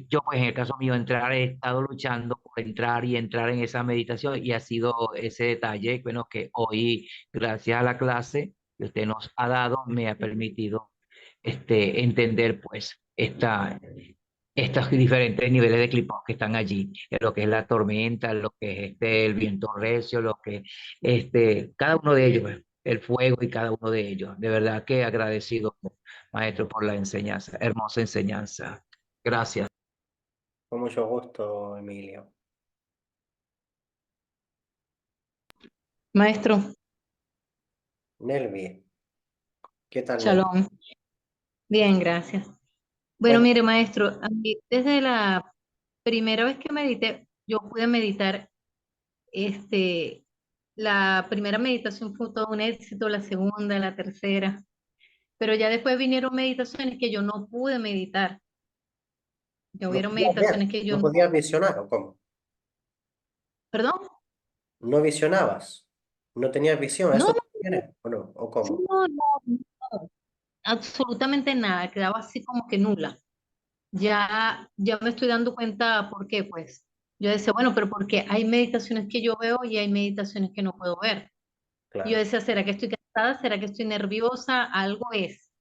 yo pues en el caso mío, entrar, he estado luchando por entrar y entrar en esa meditación y ha sido ese detalle, bueno, que hoy, gracias a la clase que usted nos ha dado, me ha permitido entender pues estos diferentes niveles de clima que están allí, lo que es la tormenta, lo que es el viento recio, lo que cada uno de ellos, pues, el fuego y cada uno de ellos. De verdad que agradecido, maestro, por la enseñanza, hermosa enseñanza. Gracias. Con mucho gusto, Emilio. Maestro, Nelvi, ¿qué tal, Nelvi? shalom. Bien, gracias. Bueno, Bueno, mire, maestro, a mí desde la primera vez que medité, yo pude meditar, este, la primera meditación fue todo un éxito, la segunda, la tercera, pero ya después vinieron meditaciones que yo no pude meditar. Ya ¿no hubieron podías ver? meditaciones que yo ¿No no, podías visionar o cómo? perdón, ¿No visionabas? ¿No tenías visión? ¿A no, eso no, te refieres? ¿O no? ¿O cómo? no, no, no, absolutamente nada, quedaba así como que nula. Ya me estoy dando cuenta por qué, pues. Yo decía, bueno, pero porque hay meditaciones que yo veo y hay meditaciones que no puedo ver. Y yo Claro. decía, ¿será que estoy cansada? ¿Será que estoy nerviosa? Algo es.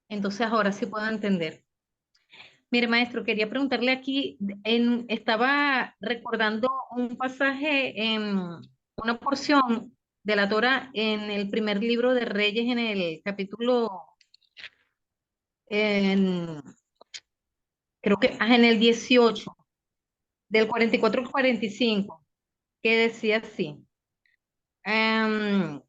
Entonces ahora sí puedo entender. Mire, maestro, quería preguntarle aquí, estaba recordando un pasaje en una porción de la Torah en el primer libro de Reyes, en el capítulo, en, creo que en el 18 del 44 al 45 que decía así. em,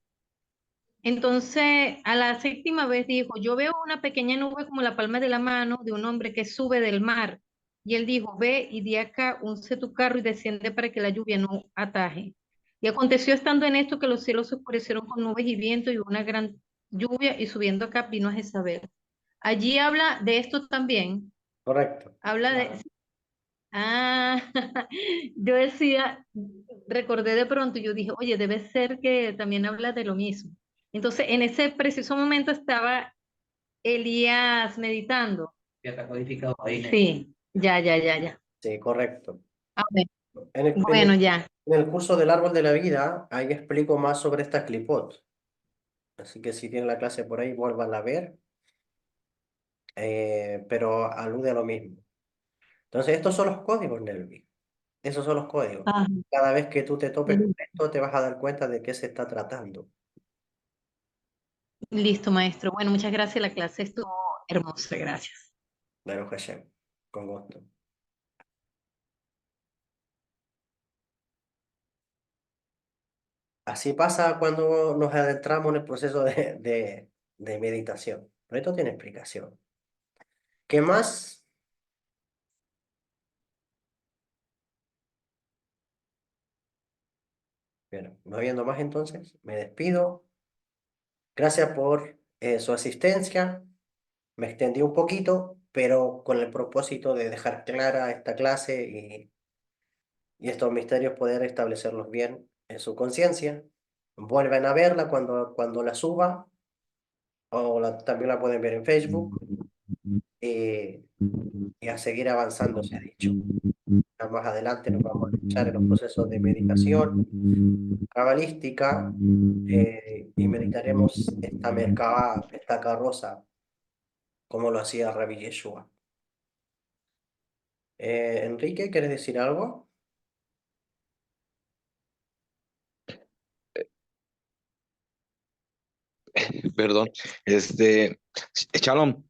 entonces, a la séptima vez dijo, yo veo una pequeña nube como la palma de la mano de un hombre que sube del mar. Y él dijo, ve y di acá, unce tu carro y desciende para que la lluvia no ataje. Y aconteció estando en esto que los cielos se oscurecieron con nubes y viento y hubo una gran lluvia y subiendo acá vino a Jezabel. Allí habla de esto también. Correcto. Habla de, ah, yo decía, recordé de pronto, yo dije, oye, debe ser que también habla de lo mismo. Entonces, en ese preciso momento estaba Elías meditando. Ya está codificado ahí, ¿no? Sí, ya. Sí, correcto. Ah, bueno, En el, en bueno, el, ya. en el curso del árbol de la vida, ahí explico más sobre esta clipot. Así que si tienen la clase por ahí, vuelvan a ver, pero alude a lo mismo. Entonces, estos son los códigos, Nelvi. Esos son los códigos. Ah, Cada vez que tú te topes con esto, te vas a dar cuenta de qué se está tratando. listo, maestro. Bueno, muchas gracias. La clase estuvo hermosa, gracias. Baruch Hashem. Con gusto. Así pasa cuando nos adentramos en el proceso de meditación. Pero esto tiene explicación. ¿Qué más? Bueno, no habiendo más entonces, me despido. Gracias por su asistencia. Me extendí un poquito, pero con el propósito de dejar clara esta clase y estos misterios poder establecerlos bien en su conciencia. Vuelven a verla cuando la suba o también la pueden ver en Facebook eh, y a seguir avanzando, se ha dicho. Ya más adelante nos vamos a echar en los procesos de meditación cabalística y meditaremos esta Merkabah, esta carroza, como lo hacía Rabbi Yeshua. Enrique, ¿quieres decir algo? Perdón, este, Shalom,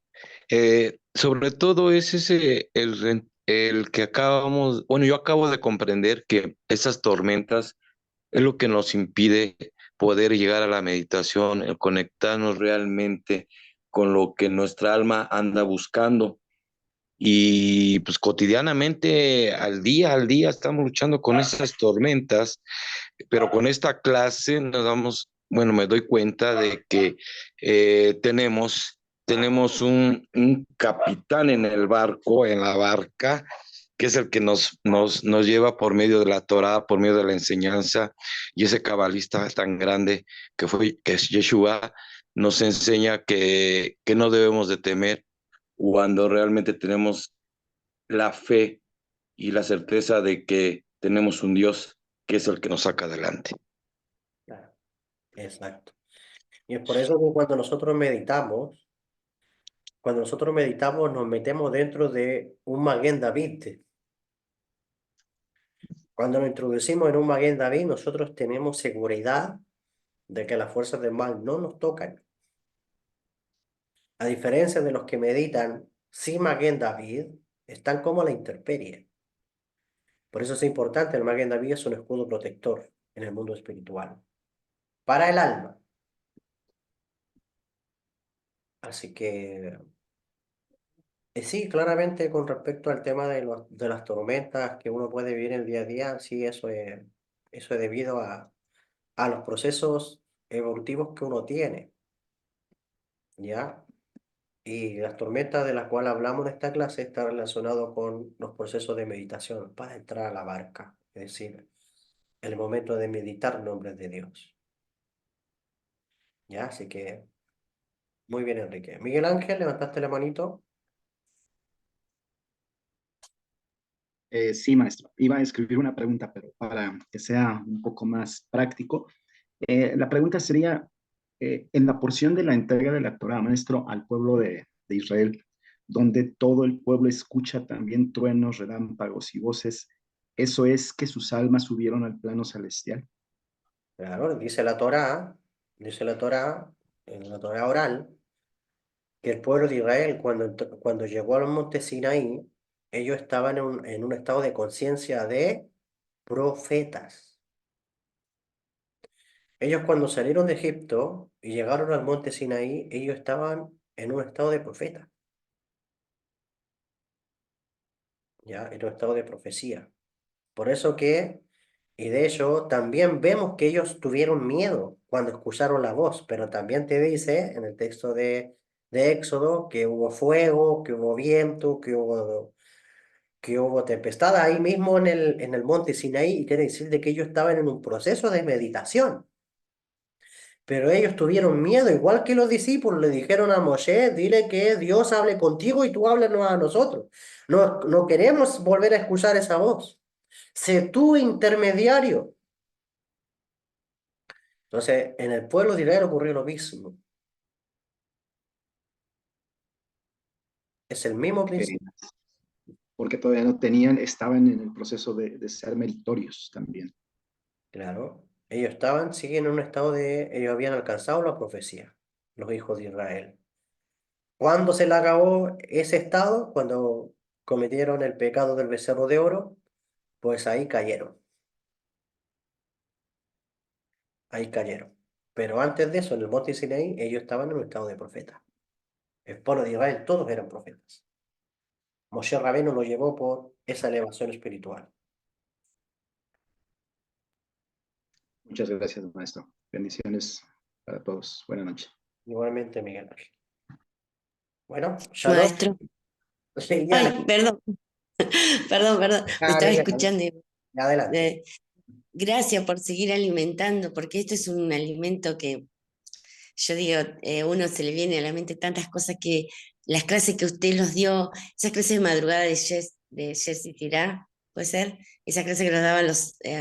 sobre todo es ese, el que acabamos, bueno, yo acabo de comprender que esas tormentas es lo que nos impide poder llegar a la meditación, el conectarnos realmente con lo que nuestra alma anda buscando. Y pues cotidianamente, al día, estamos luchando con esas tormentas, pero con esta clase nos damos bueno, me doy cuenta de que tenemos un capitán en el barco, en la barca, que es el que nos lleva por medio de la Torá, por medio de la enseñanza, y ese cabalista tan grande que es Yeshua, nos enseña que no debemos de temer cuando realmente tenemos la fe y la certeza de que tenemos un Dios que es el que nos saca adelante. Claro, exacto. Y es por eso que cuando nosotros meditamos nos metemos dentro de un Maguen David. Cuando nos introducimos en un Maguen David, nosotros tenemos seguridad de que las fuerzas del mal no nos tocan. A diferencia de los que meditan sin Maguen David, están como a la intemperie. Por eso es importante, el Maguen David es un escudo protector en el mundo espiritual, para el alma. Así que, sí, claramente con respecto al tema de las tormentas que uno puede vivir en el día a día, sí, eso es debido a los procesos evolutivos que uno tiene, ¿ya? Y las tormentas de las cuales hablamos en esta clase están relacionadas con los procesos de meditación para entrar a la barca, es decir, el momento de meditar nombres de Dios, ¿ya? Así que, muy bien, Enrique. Miguel Ángel, levantaste la manito. Sí, maestro. Iba a escribir una pregunta, pero para que sea un poco más práctico. La pregunta sería, en la porción de la entrega de la Torá, maestro, al pueblo de Israel, donde todo el pueblo escucha también truenos, relámpagos y voces, ¿eso es que sus almas subieron al plano celestial? Claro, dice la Torá, en la Torá oral, que el pueblo de Israel, cuando llegó al monte Sinaí, ellos estaban en un estado de conciencia de profetas. Ellos cuando salieron de Egipto y llegaron al monte Sinaí, ellos estaban en un estado de profeta, ya, en un estado de profecía. Por eso y de hecho también vemos que ellos tuvieron miedo cuando escucharon la voz, pero también te dice en el texto de Éxodo que hubo fuego, que hubo viento, que hubo tempestad ahí mismo en el monte Sinaí, y quiere decir de que ellos estaban en un proceso de meditación. Pero ellos tuvieron miedo, igual que los discípulos le dijeron a Moshe, dile que Dios hable contigo y tú háblanos a nosotros. No, no queremos volver a escuchar esa voz. Sé tú intermediario. Entonces, en el pueblo de Israel ocurrió lo mismo. Es el mismo Eh, principio. Porque todavía no tenían, estaban en el proceso de ser meritorios también. Claro. Ellos siguen en un estado ellos habían alcanzado la profecía, los hijos de Israel. ¿Cuándo se le acabó ese estado? Cuando cometieron el pecado del becerro de oro, pues ahí cayeron. Ahí cayeron. Pero antes de eso, en el monte Sinaí, ellos estaban en un estado de profeta. El pueblo de Israel, todos eran profetas. Moshe Rabbeinu lo llevó por esa elevación espiritual. Muchas gracias, maestro. Bendiciones para todos. Buenas noches. Igualmente, Miguel Ángel. Bueno, Shalom. Maestro. Liliana. Ay, perdón, perdón, me estaba Liliana, escuchando. adelante. Eh, Gracias por seguir alimentando, porque esto es un alimento que yo digo, uno se le viene a la mente tantas cosas que las clases que usted nos dio, esas clases de madrugada de Jessy Tirá, ¿puede ser? Esa clase que nos daban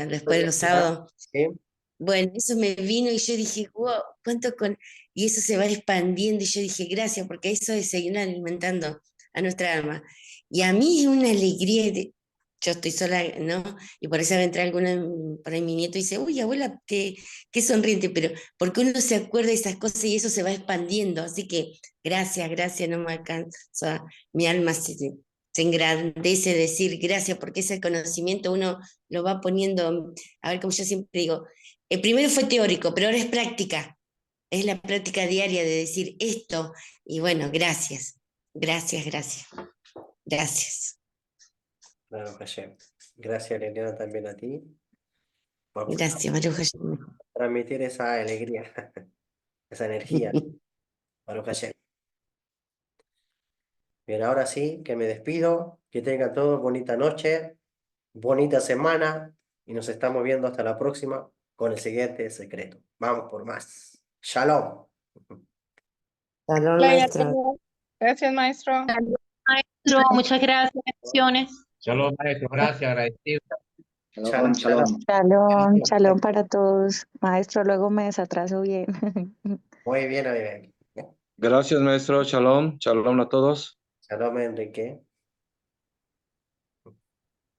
después de los sábados. Sí, Bueno, eso me vino y yo dije, wow, cuánto con... Y eso se va expandiendo y yo dije, gracias, porque eso es seguir alimentando a nuestra alma. Y a mí es una alegría, yo estoy sola, ¿no? Y por eso va a entrar alguno, por ahí mi nieto y dice, uy, abuela, qué sonriente, pero porque uno se acuerda de esas cosas y eso se va expandiendo. Así que gracias, no me alcanza, mi alma se engrandece de decir gracias, porque ese conocimiento uno lo va poniendo, a ver, como yo siempre digo, el primero fue teórico, pero ahora es práctica. Es la práctica diaria de decir esto. Y bueno, gracias. claro, Hashem. Gracias, Liliana, también a ti. Gracias, Maruja. transmitir esa alegría, esa energía. Baruch Hashem. Bien, ahora sí, que me despido. Que tengan todos bonita noche, bonita semana. Y nos estamos viendo hasta la próxima con el siguiente secreto. Vamos por más. Shalom. Shalom, Leia, maestro. gracias, maestro. Maestro, muchas gracias. Bendiciones. Shalom, maestro, gracias, agradecido. Shalom, shalom. Shalom, shalom para todos. Maestro, luego me desatraso bien. Muy bien, Abigail. Gracias, maestro. Shalom. Shalom a todos. Shalom, Enrique.